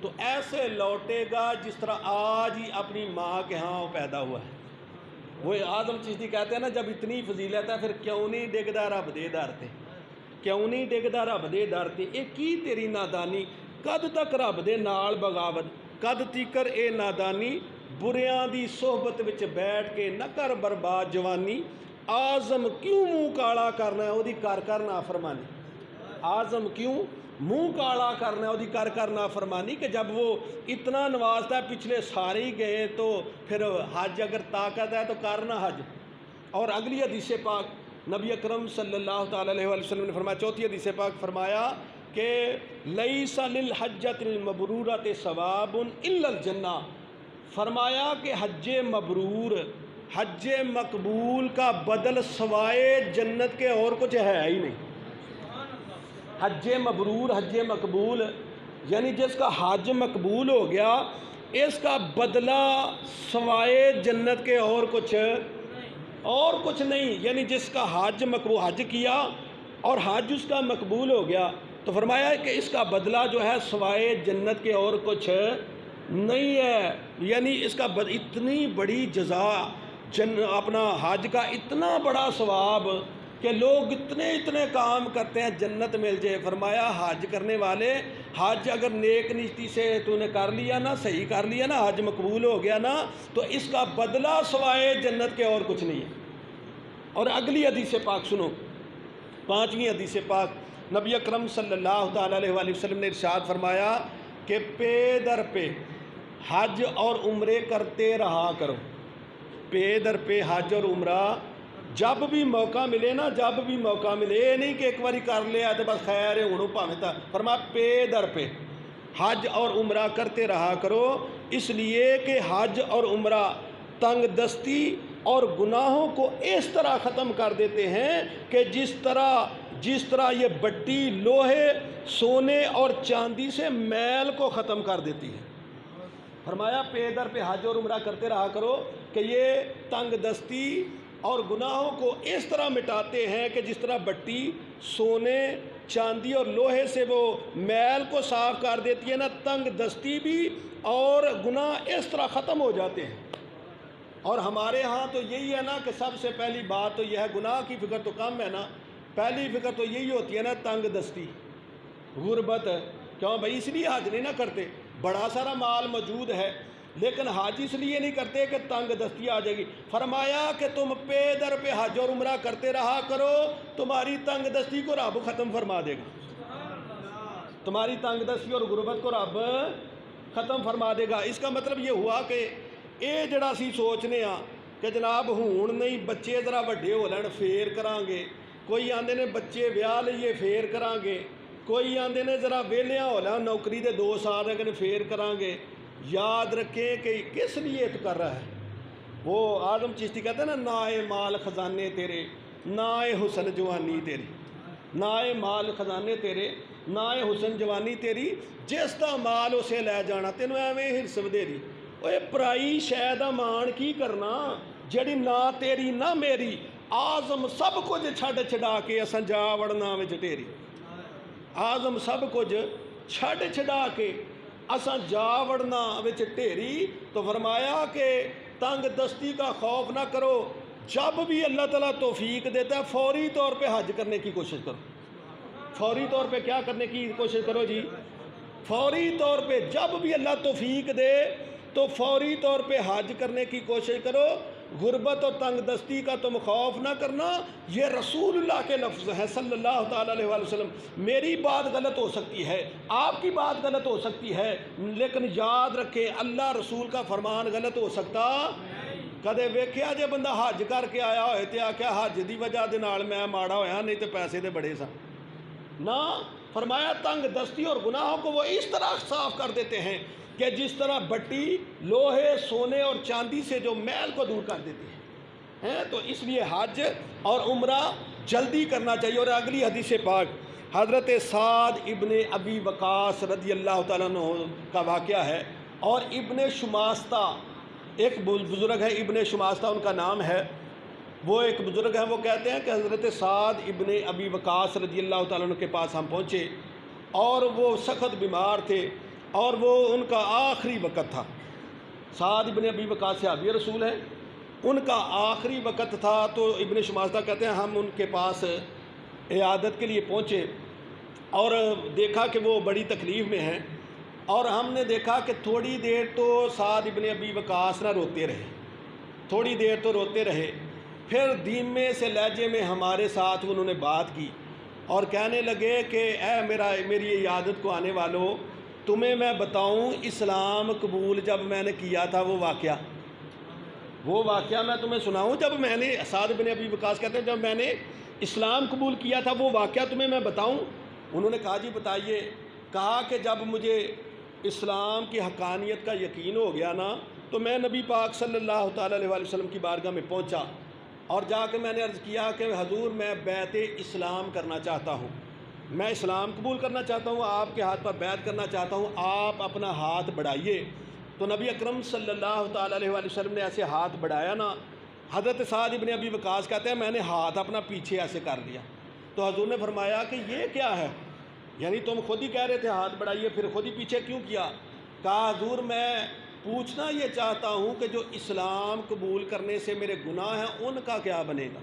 تو ایسے لوٹے گا جس طرح آج ہی اپنی ماں کے ہاں وہ پیدا ہوا ہے. وہ اعظم چشتی کہتے ہیں نا جب اتنی فضیلت ہے پھر کیوں نہیں ڈگدا رب دے در تے، کیوں نہیں ڈگدا رب دے در تے. یہ کی تیری نادانی، کد تک رب دے نال بغاوت، کد تیکر اے نادانی، بریاں دی صحبت وچ بیٹھ کے نہ کر برباد جوانی. اعظم کیوں منہ کالا کرنا ہے وہ کر نافرمانی. اعظم کیوں منہ کالا کرنا ہے وہ کر نافرمانی، کہ جب وہ اتنا نوازتا ہے پچھلے سارے ہی گئے تو پھر حج اگر طاقت ہے تو کرنا حج. اور اگلی حدیث پاک نبی اکرم صلی اللہ تعالی علیہ وسلم نے فرمایا، چوتھی حدیث پاک فرمایا کہ لیس للحجۃ المبرورۃ ثواب الا الجنہ. فرمایا کہ حج مبرور، حج مقبول کا بدل سوائے جنت کے اور کچھ ہے ہی نہیں. حج مبرور، حج مقبول یعنی جس کا حج مقبول ہو گیا اس کا بدلہ سوائے جنت کے اور کچھ نہیں. یعنی جس کا حج مقبول، حج کیا اور حج اس کا مقبول ہو گیا تو فرمایا کہ اس کا بدلہ جو ہے سوائے جنت کے اور کچھ نہیں ہے. یعنی اس کا اتنی بڑی جزا، اپنا حج کا اتنا بڑا ثواب کہ لوگ اتنے کام کرتے ہیں جنت مل جائے. فرمایا حج کرنے والے، حج اگر نیک نیتی سے تو نے کر لیا نا، صحیح کر لیا نا، حج مقبول ہو گیا نا، تو اس کا بدلہ سوائے جنت کے اور کچھ نہیں ہے. اور اگلی حدیث پاک سنو، پانچویں حدیث پاک نبی اکرم صلی اللہ تعالی علیہ وآلہ وسلم نے ارشاد فرمایا کہ پے در پہ حج اور عمرے کرتے رہا کرو. پے در پہ حج اور عمرہ جب بھی موقع ملے نا، جب بھی موقع ملے، یہ نہیں کہ ایک باری کر لیا تو بس خیر ہے ہوں پاویں تا. فرمایا پے در پہ حج اور عمرہ کرتے رہا کرو، اس لیے کہ حج اور عمرہ تنگ دستی اور گناہوں کو اس طرح ختم کر دیتے ہیں کہ جس طرح یہ بٹی لوہے، سونے اور چاندی سے میل کو ختم کر دیتی ہے. فرمایا پے در پہ حج اور عمرہ کرتے رہا کرو کہ یہ تنگ دستی اور گناہوں کو اس طرح مٹاتے ہیں کہ جس طرح بٹی سونے، چاندی اور لوہے سے وہ میل کو صاف کر دیتی ہے نا، تنگ دستی بھی اور گناہ اس طرح ختم ہو جاتے ہیں. اور ہمارے ہاں تو یہی ہے نا کہ سب سے پہلی بات تو یہ ہے، گناہ کی فکر تو کم ہے نا، پہلی فکر تو یہی ہوتی ہے نا تنگ دستی، غربت. کیوں بھائی؟ اس لیے حج نہیں نہ کرتے، بڑا سارا مال موجود ہے لیکن حج اس لیے نہیں کرتے کہ تنگ دستی آ جائے گی. فرمایا کہ تم پے در پہ حج اور عمرہ کرتے رہا کرو، تمہاری تنگ دستی کو رب ختم فرما دے گا. تمہاری تنگ دستی اور غربت کو رب ختم فرما دے گا. اس کا مطلب یہ ہوا کہ یہ جڑا سی سوچنے ہاں کہ جناب ہون نہیں بچے ذرا وڈے ہو لین پھر کران گے، کوئی آندے نے بچے ویاہ لئیے پھر کران گے، کوئی آندے نے ذرا ویلیاں ہو لین نوکری دے 2 سال رہ پھر کران گے. یاد رکھیں کہ کس لیے تو کر رہا ہے. وہ اعظم چشتی کہتے ہیں نا، نائے مال خزانے تیرے، نائے حسن جوانی تیری، نائے مال خزانے تیرے، نائے حسن جوانی تیری، جس دا مال اسے لے جانا تینوں ایویں ہرس ودھیری. اوے پرائی شے دا مان کی کرنا جڑی نہ تیری نہ میری، اعظم سب کچھ چھڈ چھڈا کے اساں جا وڑنا وچ ٹیری. اعظم سب کچھ چھڈ چھڈا کے اساں جا وڑنا وچ ڈھیری، تو فرمایا کہ تنگ دستی کا خوف نہ کرو، جب بھی اللہ تعالیٰ توفیق دیتا ہے فوری طور پہ حج کرنے کی کوشش کرو۔ فوری طور پہ کیا کرنے کی کوشش کرو جی؟ فوری طور پہ جب بھی اللہ توفیق دے تو فوری طور پہ حج کرنے کی کوشش کرو۔ غربت اور تنگ دستی کا تم خوف نہ کرنا، یہ رسول اللہ کے لفظ ہیں صلی اللہ تعالیٰ علیہ وآلہ وسلم۔ میری بات غلط ہو سکتی ہے، آپ کی بات غلط ہو سکتی ہے، لیکن یاد رکھیں اللہ رسول کا فرمان غلط ہو سکتا۔ کدے ویکھیا جے بندہ حج کر کے آیا ہوئے تے آکھیا حج دی وجہ دے نال میں ماڑا ہویا، نہیں تے پیسے دے بڑے سن؟ نہ، فرمایا تنگ دستی اور گناہوں کو وہ اس طرح صاف کر دیتے ہیں کہ جس طرح بٹی لوہے، سونے اور چاندی سے جو میل کو دور کر دیتی ہے۔ تو اس لیے حج اور عمرہ جلدی کرنا چاہیے۔ اور اگلی حدیث پاک حضرت سعد ابن ابی وقاص رضی اللہ تعالیٰ عنہ کا واقعہ ہے، اور ابن شماستہ ایک بزرگ ہے، ابن شماستہ ان کا نام ہے، وہ ایک بزرگ ہیں، وہ کہتے ہیں کہ حضرت سعد ابن ابی وقاص رضی اللہ تعالیٰ عنہ کے پاس ہم پہنچے اور وہ سخت بیمار تھے اور وہ ان کا آخری وقت تھا۔ سعد ابن ابی وقاص صحابی رسول ہیں، ان کا آخری وقت تھا۔ تو ابن شماستہ کہتے ہیں ہم ان کے پاس عیادت کے لیے پہنچے اور دیکھا کہ وہ بڑی تکلیف میں ہیں، اور ہم نے دیکھا کہ تھوڑی دیر تو سعد ابن ابی وقاص نہ روتے رہے، تھوڑی دیر تو روتے رہے، پھر دھیمے سے لہجے میں ہمارے ساتھ انہوں نے بات کی اور کہنے لگے کہ اے میری عیادت کو آنے والوں، تمہیں میں بتاؤں اسلام قبول جب میں نے کیا تھا وہ واقعہ میں تمہیں سناؤں؟ جب میں نے، سعد بن ابی وقاص کہتے ہیں جب میں نے اسلام قبول کیا تھا وہ واقعہ تمہیں میں بتاؤں؟ انہوں نے کہا جی بتائیے۔ کہا کہ جب مجھے اسلام کی حقانیت کا یقین ہو گیا نا، تو میں نبی پاک صلی اللہ تعالیٰ علیہ وآلہ وسلم کی بارگاہ میں پہنچا اور جا کے میں نے عرض کیا کہ حضور میں بیعت اسلام کرنا چاہتا ہوں، میں اسلام قبول کرنا چاہتا ہوں، آپ کے ہاتھ پر بیعت کرنا چاہتا ہوں، آپ اپنا ہاتھ بڑھائیے۔ تو نبی اکرم صلی اللہ تعالیٰ علیہ وآلہ وسلم نے ایسے ہاتھ بڑھایا نا، حضرت سعد ابن ابی وقاص کہتے ہیں میں نے ہاتھ اپنا پیچھے ایسے کر لیا، تو حضور نے فرمایا کہ یہ کیا ہے؟ یعنی تم خود ہی کہہ رہے تھے ہاتھ بڑھائیے، پھر خود ہی پیچھے کیوں کیا؟ کہا حضور میں پوچھنا یہ چاہتا ہوں کہ جو اسلام قبول کرنے سے میرے گناہ ہیں ان کا کیا بنے گا؟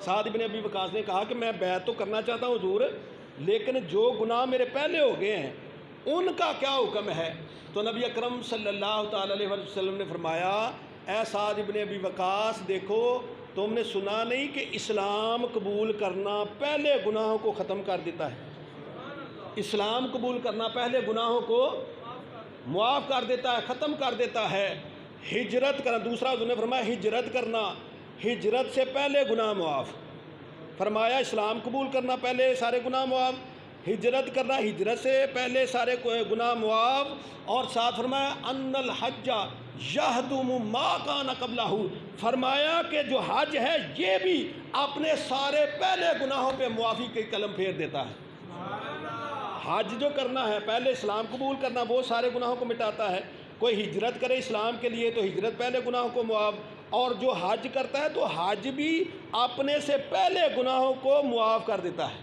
سعد ابن ابی وقاص نے کہا کہ میں بیعت تو کرنا چاہتا ہوں حضور، لیکن جو گناہ میرے پہلے ہو گئے ہیں ان کا کیا حکم ہے؟ تو نبی اکرم صلی اللہ تعالیٰ علیہ وسلم نے فرمایا اے سعد ابن ابی وقاص، دیکھو تم نے سنا نہیں کہ اسلام قبول کرنا پہلے گناہوں کو ختم کر دیتا ہے؟ اسلام قبول کرنا پہلے گناہوں کو معاف کر دیتا ہے، ختم کر دیتا ہے۔ ہجرت کرنا، دوسرا حضور نے فرمایا ہجرت کرنا، ہجرت سے پہلے گناہ معاف۔ فرمایا اسلام قبول کرنا پہلے سارے گناہ معاف، ہجرت کرنا ہجرت سے پہلے سارے گناہ معاف، اور ساتھ فرمایا ان الحج یہدم ما کان قبلہ، فرمایا کہ جو حج ہے یہ بھی اپنے سارے پہلے گناہوں پہ معافی کے قلم پھیر دیتا ہے۔ حج جو کرنا ہے پہلے اسلام قبول کرنا وہ سارے گناہوں کو مٹاتا ہے۔ کوئی ہجرت کرے اسلام کے لیے تو ہجرت پہلے گناہوں کو معاف، اور جو حج کرتا ہے تو حج بھی اپنے سے پہلے گناہوں کو معاف کر دیتا ہے،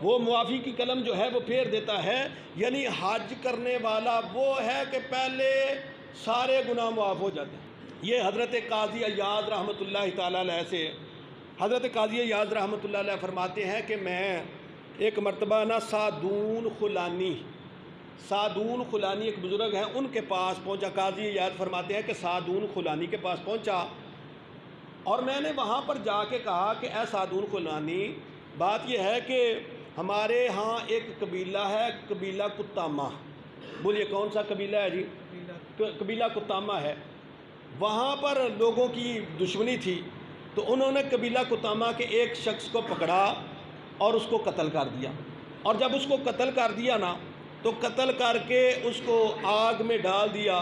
وہ معافی کی قلم جو ہے وہ پھیر دیتا ہے۔ یعنی حج کرنے والا وہ ہے کہ پہلے سارے گناہ معاف ہو جاتے ہیں۔ یہ حضرت قاضی عیاض رحمۃ اللہ تعالیٰ علیہ سے، حضرت قاضی عیاض رحمۃ اللہ علیہ فرماتے ہیں کہ میں ایک مرتبہ نا سعدون خلانی ایک بزرگ ہیں ان کے پاس پہنچا۔ قاضی عیاض فرماتے ہیں کہ سعدون خلانی کے پاس پہنچا اور میں نے وہاں پر جا کے کہا کہ اے سعدون خلانی، بات یہ ہے کہ ہمارے ہاں ایک قبیلہ ہے، قبیلہ کتامہ۔ بولیے کون سا قبیلہ ہے جی؟ قبیلہ کتامہ ہے۔ وہاں پر لوگوں کی دشمنی تھی، تو انہوں نے قبیلہ کتامہ کے ایک شخص کو پکڑا اور اس کو قتل کر دیا، اور جب اس کو قتل کر دیا نا تو قتل کر کے اس کو آگ میں ڈال دیا،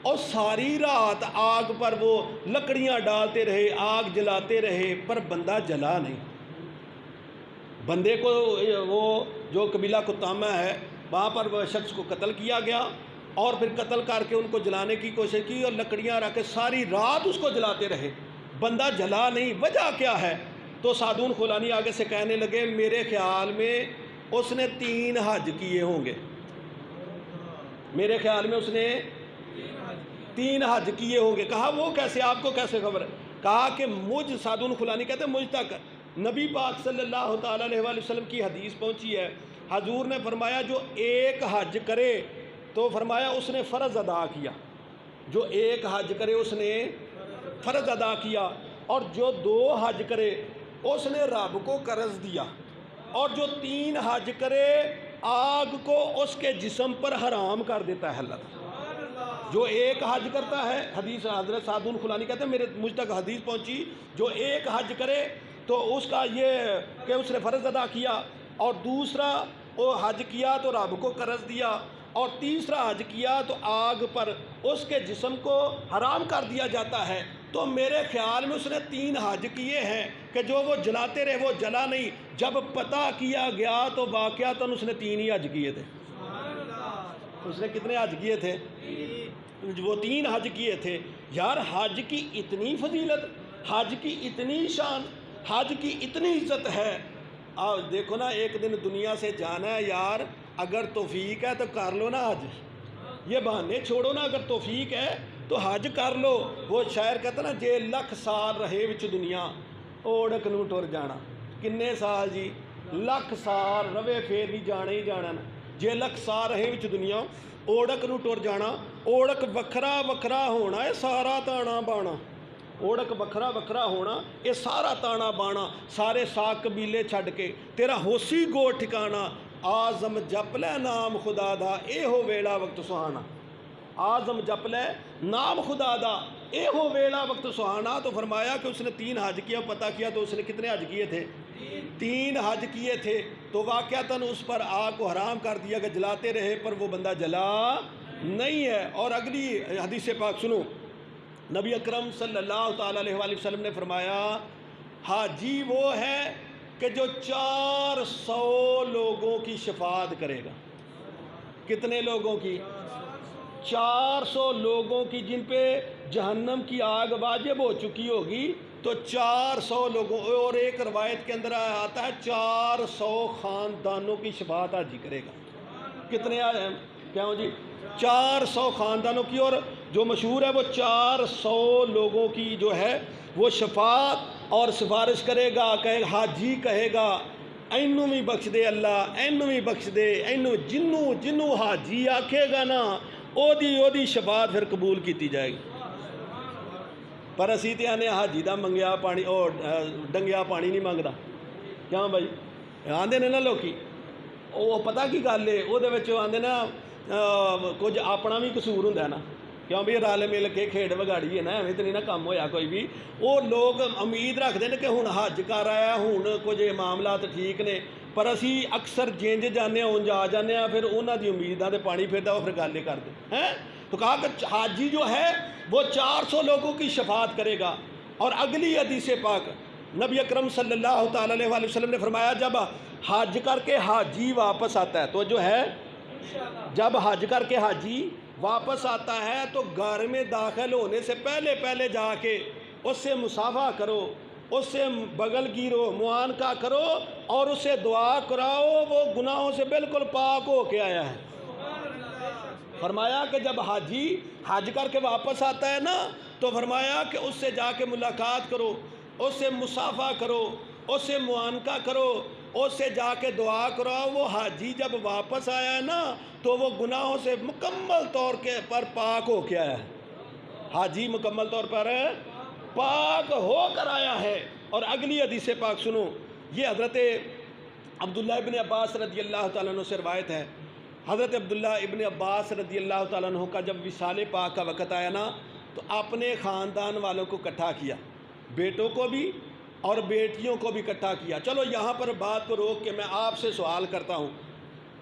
اور ساری رات آگ پر وہ لکڑیاں ڈالتے رہے، آگ جلاتے رہے، پر بندہ جلا نہیں۔ بندے کو وہ جو قبیلہ کتامہ ہے وہاں پر وہ شخص کو قتل کیا گیا، اور پھر قتل کر کے ان کو جلانے کی کوشش کی اور لکڑیاں رکھ کے ساری رات اس کو جلاتے رہے، بندہ جلا نہیں۔ وجہ کیا ہے؟ تو سعدون خلانی آگے سے کہنے لگے میرے خیال میں اس نے 3 حج کیے ہوں گے۔ میرے خیال میں اس نے 3 حج کیے ہوں گے۔ کہا وہ کیسے، آپ کو کیسے خبر ہے؟ کہا کہ مجھ سعد خلانی کہتے ہیں مجھ تک نبی پاک صلی اللہ تعالیٰ علیہ وآلہ وسلم کی حدیث پہنچی ہے، حضور نے فرمایا جو ایک حج کرے تو فرمایا اس نے فرض ادا کیا، جو ایک حج کرے اس نے فرض ادا کیا، اور جو 2 حج کرے اس نے رب کو قرض دیا، اور جو 3 حج کرے آگ کو اس کے جسم پر حرام کر دیتا ہے اللہ تعالیٰ۔ جو ایک حج کرتا ہے، حدیث حضرت سعد خلانی کہتے ہیں مجھ تک حدیث پہنچی، جو ایک حج کرے تو اس کا یہ کہ اس نے فرض ادا کیا، اور دوسرا وہ حج کیا تو رب کو قرض دیا، اور تیسرا حج کیا تو آگ پر اس کے جسم کو حرام کر دیا جاتا ہے۔ تو میرے خیال میں اس نے 3 حج کیے ہیں کہ جو وہ جلاتے رہے وہ جلا نہیں، جب پتہ کیا گیا تو واقعتاً اس نے 3 ہی حج کیے تھے۔ اس نے کتنے حج کیے تھے؟ وہ 3 حج کیے تھے۔ یار حج کی اتنی فضیلت، حج کی اتنی شان، حج کی اتنی عزت ہے۔ دیکھو نا، ایک دن دنیا سے جانا ہے یار، اگر توفیق ہے تو کر لو نا حج، یہ بہانے چھوڑو نا، اگر توفیق ہے تو حج کر لو۔ وہ شاعر کہتا نا جے لکھ سال رہے وچ دنیا اوڑک نو ٹر جانا۔ کنے سال جی؟ لکھ سال روے پھر بھی جانا ہی جانا نا۔ جے لکھ سال رہے وچ دنیا اوڑک نو ٹر جانا، اوڑک وکھرا وکھرا ہونا ہے سارا تانا بانا، اوڑک وکھرا وکھرا ہونا یہ سارا تانا بانا، سارے ساک قبیلے چھڈ کے تیرا ہوسی گو ٹھکانا، آزم جپ لے نام خدا دا اے ہو ویلا وقت سہانا، آزم جپ لے نام خدا دا اے ہو ویلا وقت سہانا۔ تو فرمایا کہ اس نے 3 حج کیا، پتہ کیا تو اس نے کتنے حج کیے تھے؟ 3 حج کیے تھے۔ تو واقعتاً اس پر آگ کو حرام کر دیا کہ جلاتے رہے پر وہ بندہ جلا نہیں ہے۔ اور اگلی حدیث پاک سنو، نبی اکرم صلی اللہ تعالیٰ علیہ وآلہ وسلم نے فرمایا حاجی وہ ہے کہ جو 400 لوگوں کی شفاعت کرے گا۔ کتنے لوگوں کی؟ 400 لوگوں کی، جن پہ جہنم کی آگ واجب ہو چکی ہوگی، تو 400 لوگوں، اور ایک روایت کے اندر آتا ہے 400 خاندانوں کی شفاعت حاجی کرے گا۔ کتنے آئے ہیں؟ کیا ہوں جی؟ 400 خاندانوں کی، اور جو مشہور ہے وہ 400 لوگوں کی جو ہے وہ شفاعت اور سفارش کرے گا۔ کہے گا حاجی کہے گا اینو بھی بخش دے اللہ، اینو بھی بخش دے، اینو جنوں حاجی آکھے گا نا او دی شفاعت پھر قبول کیتی جائے گی۔ پر اسی تے آنے حاجی دا منگیا پانی او ڈنگیا پانی نہیں منگدا، کیوں بھائی؟ آندے نے نا لوکی، وہ پتہ کی گل ہے، وہ دے وچ آندے نا کچھ اپنا بھی قصور ہوندا ہے نا، کیوں بھی رل مل کے کھیڈ وگاڑی ہے نا، ایویں تے نہیں نا کام ہویا کوئی بھی۔ وہ لوگ امید رکھتے ہیں کہ ہن حج کر آیا، ہن کچھ معاملات ٹھیک نے، پر اسی اکثر جنج جانے اونج آ جانے ہیں، پھر انہاں دی امیداں تے پانی پھردا، وہ پھر گل ہی کر دے ہیں۔ تو کہا کہ حاجی جو ہے وہ 400 لوگوں کی شفاعت کرے گا۔ اور اگلی حدیث پاک نبی اکرم صلی اللہ تعالیٰ علیہ وآلہ وسلم نے فرمایا جب حج کر کے حاجی واپس آتا ہے تو جو ہے، جب حج کر کے حاجی واپس آتا ہے تو گھر میں داخل ہونے سے پہلے جا کے اس سے مصافحہ کرو، اس سے بغل گیرو، معانقہ کرو، اور اس سے دعا کراؤ، وہ گناہوں سے بالکل پاک ہو کے آیا ہے۔ فرمایا کہ جب حاجی حج کر کے واپس آتا ہے نا تو فرمایا کہ اس سے جا کے ملاقات کرو، اس سے مصافحہ کرو، اس سے معانقہ کرو، اس سے جا کے دعا کراؤ۔ وہ حاجی جب واپس آیا ہے نا تو وہ گناہوں سے مکمل طور پر پاک ہو کے آیا ہے۔ حاجی مکمل طور پر پاک ہو کر آیا ہے۔ اور اگلی حدیث پاک سنو، یہ حضرت عبداللہ ابن عباس رضی اللہ تعالیٰ عنہ سے روایت ہے۔ حضرت عبداللہ ابن عباس رضی اللہ تعالیٰ عنہ کا جب وصال پاک کا وقت آیا نا تو اپنے خاندان والوں کو اکٹھا کیا، بیٹوں کو بھی اور بیٹیوں کو بھی اکٹھا کیا۔ چلو یہاں پر بات کو روک کے میں آپ سے سوال کرتا ہوں،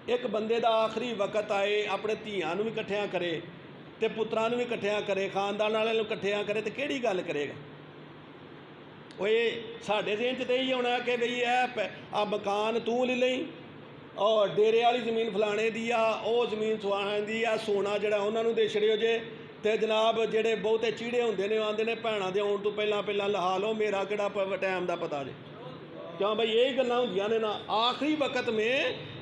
ایک بندے دا آخری وقت آئے اپنے دھیاں نو بھی اکٹھیاں کرے تے پتراں نو بھی اکٹھیاں کرے، خاندان والے اکٹھیاں کرے تے کیڑی گل کرے گا؟ وہ ساڈے ذہن چ تے ہی ہونا کہ بھئی اے مکان تو لے لیں، اور ڈیرے والی زمین فلانے دی آ، او زمین سوانے دی آ، سونا جڑا انہاں نو دے چھڑیو جے، تے جناب جڑے بہتے چیڑے ہوندے نے آندے نے بھیناں دے آن تو پہلاں لہا لو، میرا کیڑا ٹائم دا پتہ جے، کیوں بھئی یہی گلاں ہوندیاں نے نا۔ آخری وقت میں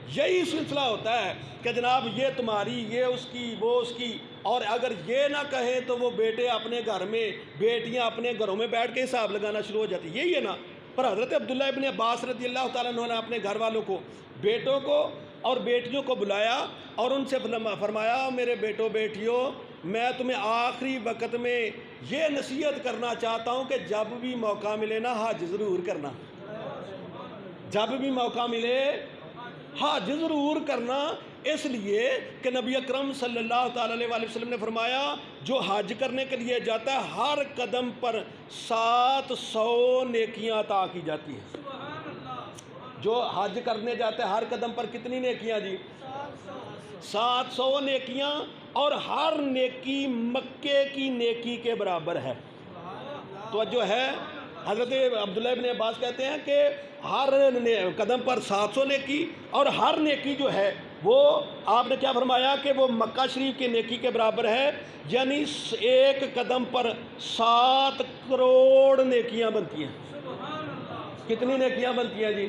یہی سلسلہ ہوتا ہے کہ جناب یہ تمہاری، یہ اس کی، وہ اس کی، اور اگر یہ نہ کہیں تو وہ بیٹے اپنے گھر میں، بیٹیاں اپنے گھروں میں بیٹھ کے حساب لگانا شروع ہو جاتی، یہی ہے نا۔ پر حضرت عبداللہ ابن عباس رضی اللہ تعالیٰ عنہ نے اپنے گھر والوں کو، بیٹوں کو اور بیٹیوں کو بلایا اور ان سے فرمایا میرے بیٹوں بیٹیوں، میں تمہیں آخری وقت میں یہ نصیحت کرنا چاہتا ہوں کہ جب بھی موقع ملے نا حج ضرور کرنا، جب بھی موقع ملے حج ضرور کرنا، اس لیے کہ نبی اکرم صلی اللہ تعالیٰ علیہ وسلم نے فرمایا جو حج کرنے کے لیے جاتا ہے ہر قدم پر 700 نیکیاں عطا کی جاتی ہیں۔ جو حج کرنے جاتا ہے ہر قدم پر کتنی نیکیاں جی؟ 700 نیکیاں، اور ہر نیکی مکے کی نیکی کے برابر ہے۔ تو جو ہے حضرت عبداللہ ابن عباس کہتے ہیں کہ ہر قدم پر 700 نیکی، اور ہر نیکی جو ہے وہ آپ نے کیا فرمایا کہ وہ مکہ شریف کی نیکی کے برابر ہے، یعنی ایک قدم پر 7 کروڑ نیکیاں بنتی ہیں۔ کتنی نیکیاں بنتی ہیں جی؟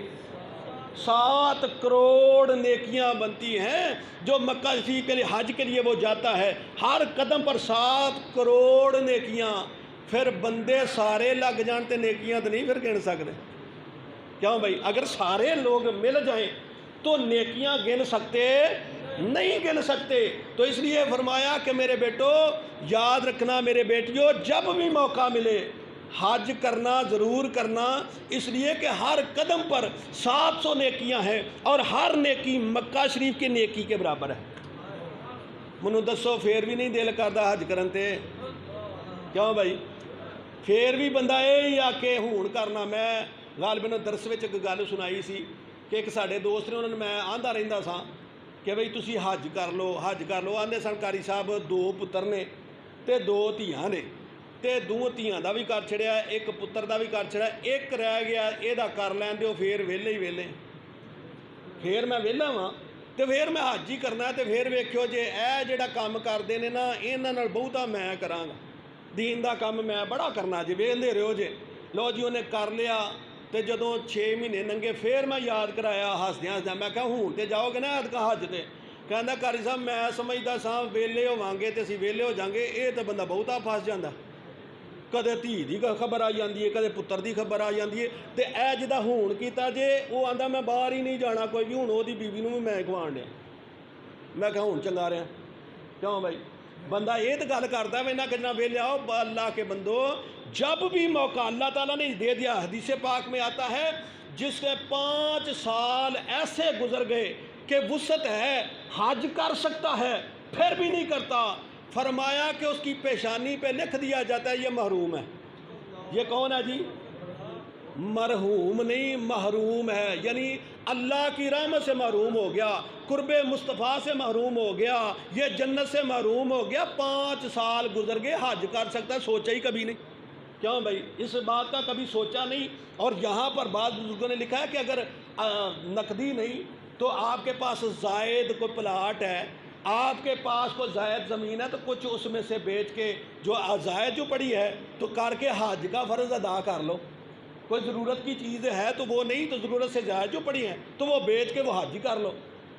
7 کروڑ نیکیاں بنتی ہیں۔ جو مکہ شریف کے لیے حج کے لیے وہ جاتا ہے ہر قدم پر 7 کروڑ نیکیاں، پھر بندے سارے لگ جانتے نیکیاں تو نہیں پھر گن سکتے، کیوں بھائی؟ اگر سارے لوگ مل جائیں تو نیکیاں گن سکتے نہیں، گن سکتے۔ تو اس لیے فرمایا کہ میرے بیٹو یاد رکھنا، میرے بیٹیوں جب بھی موقع ملے حج کرنا ضرور کرنا، اس لیے کہ ہر قدم پر 700 نیکیاں ہیں، اور ہر نیکی مکہ شریف کی نیکی کے برابر ہے۔ منو دسو پھر بھی نہیں دل کردا حج کرن تے، کیوں بھائی؟ پھر بھی بندہ یہ آ کے ہون کرنا۔ میں غالباً درس وچ ایک گل سنائی سی کہ ایک ساڈے دوست نے، انہوں نے، میں آندا رہندا سا کہ بھئی تسی حج کر لو، حج کر لو۔ آندے سن قاری صاحب 2 پتر نے تے 2 دھیاں نے، تے 2 دھیاں دا بھی کر چھڑیا، ایک پتر دا بھی کر چھڑیا، ایک رہ گیا، یہ دا کر لین دیو، پھر ویلے ہی ویلے، پھر میں ویلا ہاں تے پھر میں حج ہی کرنا۔ تے پھر ویکھو جے اے جڑا کام کردے نے نا، انہاں نال بہتا میں کراں گا، دین دا کام میں بڑا کرنا جی، ویلے رہو جے۔ لو جی انہیں کر لیا، تے جدوں 6 مہینے لنگے پھر میں یاد کرایا ہسدیاں ہسدیاں، میں کہا ہون تے جاؤ گے نا ایتکاں حج تے؟ کہندا قاری صاحب میں سمجھدا ساں ویلے ہوواں گے تے اسی ویلے ہو جاں گے، اے تے بندہ بہتا پھس جاندا، کدے دھی دی خبر آ جاندی ہے، کدے پتر دی خبر آ جاندی ہے، تے اے جدا ہون کیتا جے وہ آندا میں باہر ہی نہیں جانا کوئی بھی، ہون او دی بیوی نوں بھی میں کھوان ڈیا۔ میں کہا ہون چنگا رہا، کیوں بھائی؟ بندہ یہ تو گل کرتا ہے نہ کہ جناب ویلے آؤ۔ اللہ کے بندو جب بھی موقع اللہ تعالیٰ نے دے دیا، حدیث پاک میں آتا ہے جس کے 5 سال ایسے گزر گئے کہ وسعت ہے، حج کر سکتا ہے پھر بھی نہیں کرتا، فرمایا کہ اس کی پیشانی پہ لکھ دیا جاتا ہے یہ محروم ہے۔ یہ کون ہے جی؟ مرحوم نہیں، محروم ہے، یعنی اللہ کی رحمت سے محروم ہو گیا، قرب مصطفیٰ سے محروم ہو گیا، یہ جنت سے محروم ہو گیا۔ 5 سال گزر گئے، حج کر سکتا ہے، سوچا ہی کبھی نہیں، کیوں بھائی؟ اس بات کا کبھی سوچا نہیں۔ اور یہاں پر بعض بزرگوں نے لکھا ہے کہ اگر نقدی نہیں تو آپ کے پاس زائد کوئی پلاٹ ہے، آپ کے پاس کوئی زائد زمین ہے، تو کچھ اس میں سے بیچ کے جو زائد جو پڑی ہے تو کر کے حج کا فرض ادا کر لو۔ کوئی ضرورت کی چیز ہے تو وہ نہیں، تو ضرورت سے زائد جو پڑی ہیں تو وہ بیچ کے وہ حج کر لو۔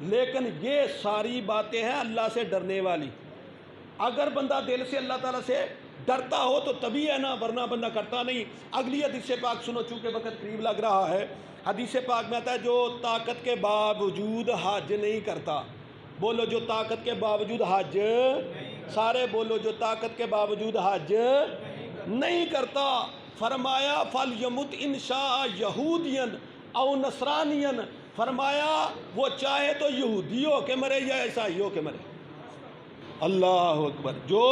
لیکن یہ ساری باتیں ہیں اللہ سے ڈرنے والی۔ اگر بندہ دل سے اللہ تعالیٰ سے ڈرتا ہو تو تبھی ہے نا، ورنہ بندہ کرتا نہیں۔ اگلی حدیث پاک سنو، چونکہ وقت قریب لگ رہا ہے۔ حدیث پاک میں آتا ہے جو طاقت کے باوجود حج نہیں کرتا، بولو جو طاقت کے باوجود حج، سارے بولو جو طاقت کے باوجود حج نہیں کرتا، فرمایا فَلْيَمُتْ إِنْ شَاءَ يَهُودِيًا أَوْ نَصْرَانِيًا، فرمایا وہ چاہے تو یہودی ہو کے مرے یا عیسائی ہو کے مرے۔ اللہ اکبر۔ جو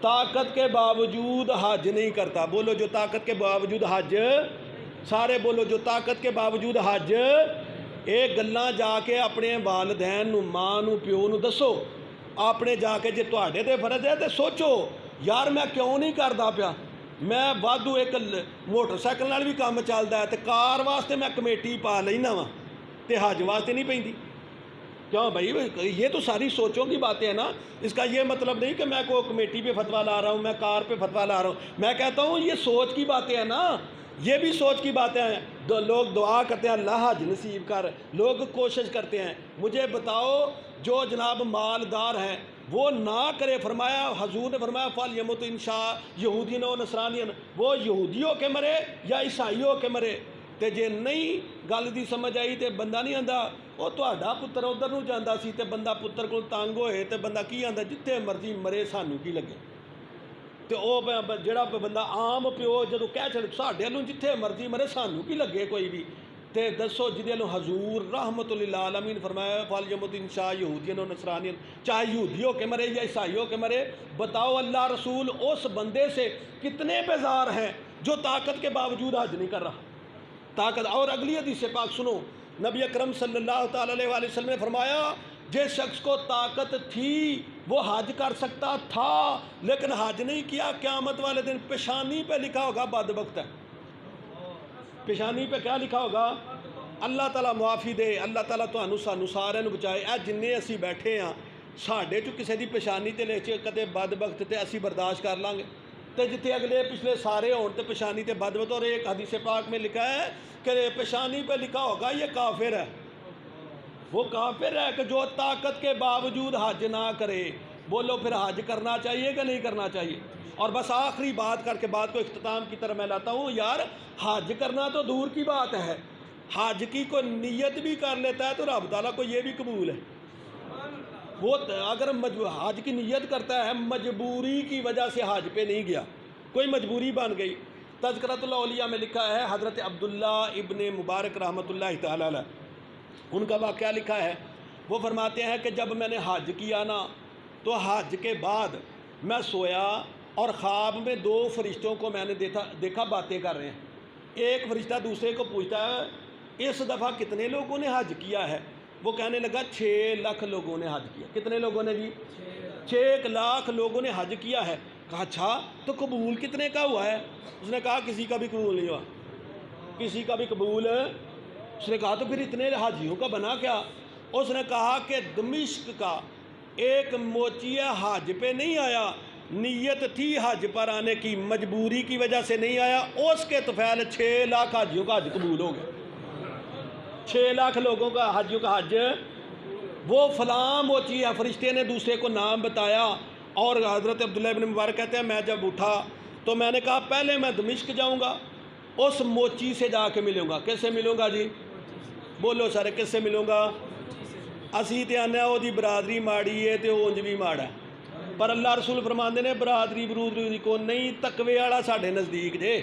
طاقت کے باوجود حج نہیں کرتا، بولو جو طاقت کے باوجود حج، سارے بولو جو طاقت کے باوجود حج۔ ایک گلاں جا کے اپنے والدین نو، ماں نو، پیو نو دسو، اپنے جا کے جے تواڈے تے فرض ہے تے سوچو یار میں کیوں نہیں کردا پیا۔ میں وادو ایک موٹر سائیکل نال بھی کام چلدا ہے تے کار واسطے میں کمیٹی پا لینا وا تے حج واسطے نہیں پیندی، کیوں بھائی؟ یہ تو ساری سوچوں کی باتیں ہیں نا۔ اس کا یہ مطلب نہیں کہ میں کوئی کمیٹی پہ فتویٰ لا رہا ہوں، میں کار پہ فتویٰ لا رہا ہوں۔ میں کہتا ہوں یہ سوچ کی باتیں ہیں نا۔ یہ بھی سوچ کی باتیں ہیں. لوگ دعا کرتے ہیں اللہ حج نصیب کر، لوگ کوشش کرتے ہیں. مجھے بتاؤ جو جناب مالدار ہیں وہ نہ کرے. فرمایا حضور نے فرمایا فَلْيَمُتْ إِنْ شَاءَ یہودین و نصرانین، وہ یہودیوں کے مرے یا عیسائیوں کے مرے. تے جے نہیں گل دی سمجھ آئی تے بندہ نہیں آندا وہ تہاڈا پتر ادھر نوں جاندا سی تے بندہ پتر کول تنگ ہوئے تے بندہ کی آندا جتھے مرضی مرے سانوں کی لگے. تے او جڑا بندہ عام پیو جدوں کہہ چھڑ ساڈے والوں جتھے مرضی مرے سانوں کی لگے کوئی بھی. تے دسو جدے والوں حضور رحمت للعالمین فرمایا فَلْيَمُتْ إِنْ شَاءَ یہودین و نصرانین، چاہے یہودیوں کے مرے یا عیسائیوں کے مرے. بتاؤ اللہ رسول اس بندے سے کتنے بیزار ہیں جو طاقت کے باوجود حج نہیں کر رہا. طاقت. اور اگلی حدیث پاک سنو، نبی اکرم صلی اللہ تعالی علیہ وآلہ وسلم نے فرمایا جس شخص کو طاقت تھی وہ حج کر سکتا تھا لیکن حج نہیں کیا، قیامت والے دن پیشانی پہ لکھا ہوگا بدبخت ہے. پیشانی پہ کیا لکھا ہوگا؟ اللہ تعالیٰ معافی دے، اللہ تعالیٰ تانوں سانوں سارے نوں بچائے. اے جننے اسی بیٹھے ہاں ساڈے چوں کسی دی پیشانی تے لے کے کدے بدبخت تے اسی برداشت کر لیں گے تے جتنے اگلے پچھلے سارے ہون تے پیشانی تے بدبخت. اور ایک حدیث پاک میں لکھا ہے کہ پیشانی پہ لکھا ہوگا یہ کافر ہے. وہ کافر ہے کہ جو طاقت کے باوجود حج نہ کرے. بولو پھر حج کرنا چاہیے کہ نہیں کرنا چاہیے؟ اور بس آخری بات کر کے بات کو اختتام کی طرف میں لاتا ہوں. یار حج کرنا تو دور کی بات ہے، حج کی کوئی نیت بھی کر لیتا ہے تو رب تعالیٰ کو یہ بھی قبول ہے. وہ اگر حج کی نیت کرتا ہے مجبوری کی وجہ سے حج پہ نہیں گیا، کوئی مجبوری بن گئی. تذکرۃ الاولیاء میں لکھا ہے حضرت عبداللہ ابن مبارک رحمۃ اللہ تعالی علیہ، ان کا واقعہ لکھا ہے. وہ فرماتے ہیں کہ جب میں نے حج کیا نا تو حج کے بعد میں سویا اور خواب میں دو فرشتوں کو میں نے دیکھا باتیں کر رہے ہیں. ایک فرشتہ دوسرے کو پوچھتا ہے اس دفعہ کتنے لوگوں نے حج کیا ہے؟ وہ کہنے لگا 6 لاکھ لوگوں نے حج کیا. کتنے لوگوں نے جی؟ 6 لاکھ لوگوں نے حج کیا ہے. کہا اچھا تو قبول کتنے کا ہوا ہے؟ اس نے کہا کسی کا بھی قبول نہیں ہوا، کسی کا بھی قبول. اس نے کہا تو پھر اتنے حاجیوں کا بنا کیا؟ اس نے کہا کہ دمشق کا ایک موچیا حج پہ نہیں آیا، نیت تھی حج پر آنے کی، مجبوری کی وجہ سے نہیں آیا، اس کے طفیل 6 لاکھ حاجیوں کا حج قبول ہو گیا. 6 لاکھ لوگوں کا حاجیوں کا حج. وہ فلاں موچیا، فرشتے نے دوسرے کو نام بتایا. اور حضرت عبداللہ ابن مبارک کہتے ہیں میں جب اٹھا تو میں نے کہا پہلے میں دمشق جاؤں گا، اس موچی سے جا کے ملوں گا. کیسے ملوں گا جی؟ بولو سارے کس سے ملوں گا؟ اسی تے آنے وہ دی برادری ماڑی ہے تے اونج بھی ماڑا ہے، پر اللہ رسول فرماندے نے برادری کو نہیں، تقوی والا ساڈے نزدیک جے،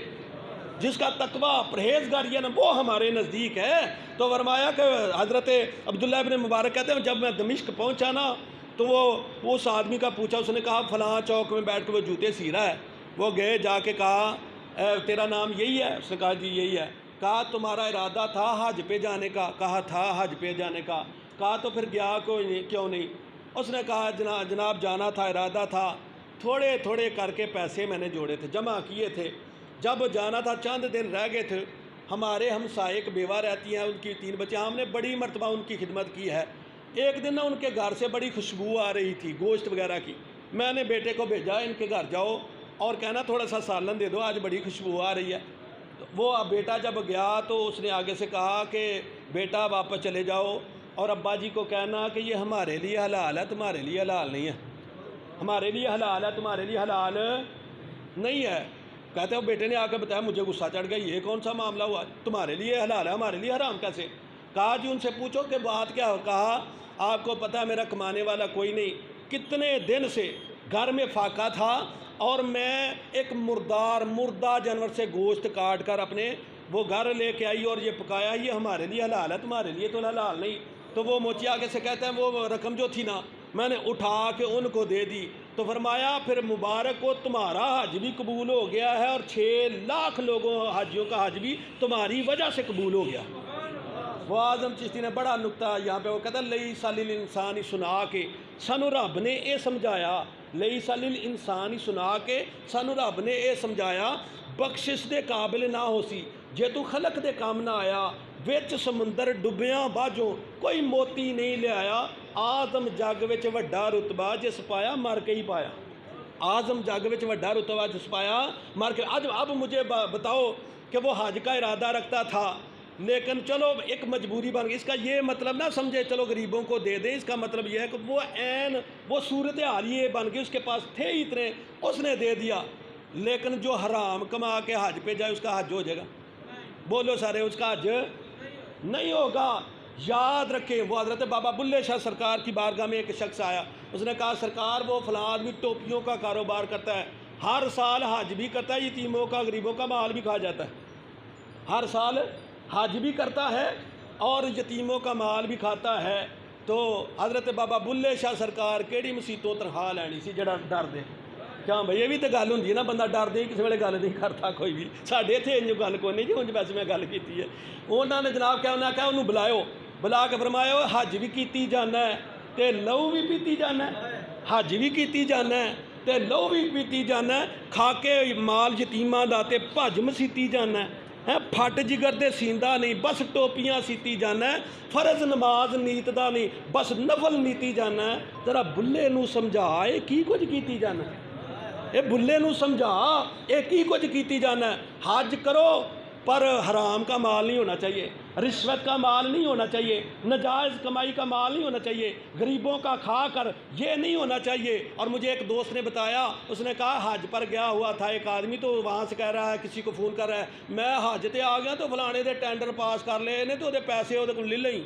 جس کا تقوی پرہیزگاری ہے نا وہ ہمارے نزدیک ہے. تو فرمایا کہ حضرت عبداللہ ابن مبارک کہتے ہیں جب میں دمشق پہنچا نا تو وہ اس آدمی کا پوچھا، اس نے کہا فلاں چوک میں بیٹھ کے وہ جوتے سی رہا ہے. وہ گئے جا کے کہا تیرا نام یہی ہے؟ اس نے کہا جی یہی ہے. کہا تمہارا ارادہ تھا حج پہ جانے کا؟ کہا تھا حج پہ جانے کا. کہا تو پھر گیا کیوں نہیں؟ اس نے کہا جناب جانا تھا، ارادہ تھا، تھوڑے تھوڑے کر کے پیسے میں نے جوڑے تھے، جمع کیے تھے. جب جانا تھا چند دن رہ گئے تھے. ہمارے ہمسائے ایک بیوہ رہتی ہیں، ان کی 3 بچے، ہم نے بڑی مرتبہ ان کی خدمت کی ہے. ایک دن نا ان کے گھر سے بڑی خوشبو آ رہی تھی گوشت وغیرہ کی. میں نے بیٹے کو بھیجا ان کے گھر جاؤ اور کہنا تھوڑا سا سالن دے دو، آج بڑی خوشبو آ رہی ہے. تو وہ بیٹا جب گیا تو اس نے آگے سے کہا کہ بیٹا واپس چلے جاؤ اور ابا جی کو کہنا کہ یہ ہمارے لیے حلال ہے، تمہارے لیے حلال نہیں ہے. ہمارے لیے حلال ہے، تمہارے لیے حلال نہیں ہے. کہتے ہو بیٹے نے آ کے بتایا مجھے غصہ چڑھ گیا، یہ کون سا معاملہ ہوا؟ تمہارے لیے حلال ہے ہمارے لیے حرام کیسے؟ کہا جی ان سے پوچھو کہ بات کیا ہو. کہا آپ کو پتہ ہے میرا کمانے والا کوئی نہیں، کتنے دن سے گھر میں فاقہ تھا اور میں ایک مردہ جانور سے گوشت کاٹ کر اپنے وہ گھر لے کے آئی اور یہ پکایا، یہ ہمارے لیے حلال ہے، تمہارے لیے تو حلال نہیں. تو وہ موچی آگے سے کہتے ہیں وہ رقم جو تھی نا میں نے اٹھا کے ان کو دے دی. تو فرمایا پھر مبارک کو تمہارا حج بھی قبول ہو گیا ہے اور 6 لاکھ لوگوں حاجیوں کا حج بھی تمہاری وجہ سے قبول ہو گیا. وہ اعظم چشتی نے بڑا نکتہ یہاں پہ وہ کہتا ہے لیس للانسان سنا کے سانو رب نے یہ سمجھایا، لیس للانسان سنا کے سانو رب نے یہ سمجھایا بخشش دے قابل نہ ہو سی جے تو خلق دے کام نہ آیا، وچ سمندر ڈبیاں باجوں کوئی موتی نہیں لے آیا. آدم جگ وچ وڈا رتبہ جس پایا مر کے ہی پایا. آدم جگ وچ وڈا رتبہ جس پایا مر کے. اب مجھے بتاؤ کہ وہ حج کا ارادہ رکھتا تھا، لیکن چلو ایک مجبوری بن گئی۔ اس کا یہ مطلب نہ سمجھے چلو غریبوں کو دے دیں، اس کا مطلب یہ ہے کہ وہ صورتحال یہ بن گئی، اس کے پاس تھے ہی اتنے، اس نے دے دیا۔ لیکن جو حرام کما کے حج پہ جائے اس کا حج ہو جائے گا؟ بولو سارے، اس کا حج نہیں ہوگا۔ یاد رکھیں، وہ حضرت بابا بلے شاہ سرکار کی بارگاہ میں ایک شخص آیا، اس نے کہا سرکار وہ فلاں آدمی ٹوپیوں کا کاروبار کرتا ہے، ہر سال حج بھی کرتا ہے، یتیموں کا غریبوں کا مال بھی کھا جاتا ہے، ہر سال حج بھی کرتا ہے اور یتیموں کا مال بھی کھاتا ہے۔ تو حضرت بابا بلے شاہ سرکار کیڑی مسیتوں تنخواہ لینی سی جڑا ڈر دے؟ کیا بھائی یہ بھی تو گل ہوں نا، بندہ ڈر دے کسی ویلے گل نہیں کرتا کوئی بھی۔ ساڈے اتنے انج گل کوئی نہیں جی، انج ویسے میں گل کیتی ہے۔ انہوں نے جناب کیا انہوں نے کہا انہوں بلاؤ، بلا کے فرمایا حج بھی کیتی جانا ہے تے لہو بھی پیتی جانا ہے، حج بھی کیتی جانا ہے تے لہو بھی پیتی جانا ہے، کھا کے مال یتیماں دا تے بھج مسیتی جانا ہے، پھٹ جگر دے سیندا نہیں بس ٹوپیاں سیتی جانا ہے، فرض نماز نیت دا نہیں بس نفل نیتی جانا ہے۔ ذرا بلے نو سمجھا اے کی کچھ کیتی جانا ہے، اے بلے نو سمجھا اے کی کچھ کیتی جانا ہے۔ حج کرو پر حرام کا مال نہیں ہونا چاہیے، رشوت کا مال نہیں ہونا چاہیے، ناجائز کمائی کا مال نہیں ہونا چاہیے، غریبوں کا کھا کر یہ نہیں ہونا چاہیے۔ اور مجھے ایک دوست نے بتایا، اس نے کہا حج پر گیا ہوا تھا ایک آدمی، تو وہاں سے کہہ رہا ہے کسی کو فون کر رہا ہے میں حج تے آ گیا تو فلانے دے ٹینڈر پاس کر لے نے تو دے پیسے وہ لے لیں،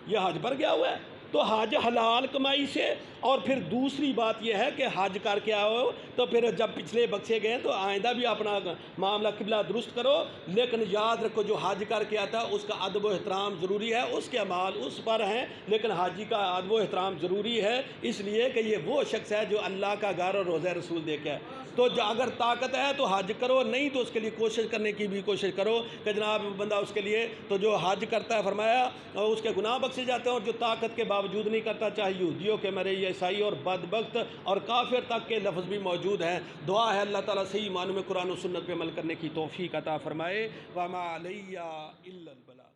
یہ حج پر گیا ہوا ہے۔ تو حج حلال کمائی سے، اور پھر دوسری بات یہ ہے کہ حج کر کے آؤ تو پھر جب پچھلے بخشے گئے تو آئندہ بھی اپنا معاملہ قبلہ درست کرو، لیکن یاد رکھو جو حج کر کے آتا ہے اس کا ادب و احترام ضروری ہے، اس کے اعمال اس پر ہیں، لیکن حاجی کا ادب و احترام ضروری ہے، اس لیے کہ یہ وہ شخص ہے جو اللہ کا گھر اور روضہ رسول دیکھا ہے۔ تو اگر طاقت ہے تو حج کرو، نہیں تو اس کے لیے کوشش کرنے کی بھی کوشش کرو کہ جناب بندہ اس کے لیے تو جو حج کرتا ہے فرمایا اس کے گناہ بخشے جاتے ہیں، اور جو طاقت کے باوجود نہیں کرتا، چاہے یہودیوں کے مرے یا عیسائی اور بدبخت اور کافر تک کے لفظ بھی موجود ہیں۔ دعا ہے اللہ تعالیٰ صحیح معنوں میں قرآن و سنت پہ عمل کرنے کی توفیق عطا فرمائے۔ وما علیہ الا البلاغ۔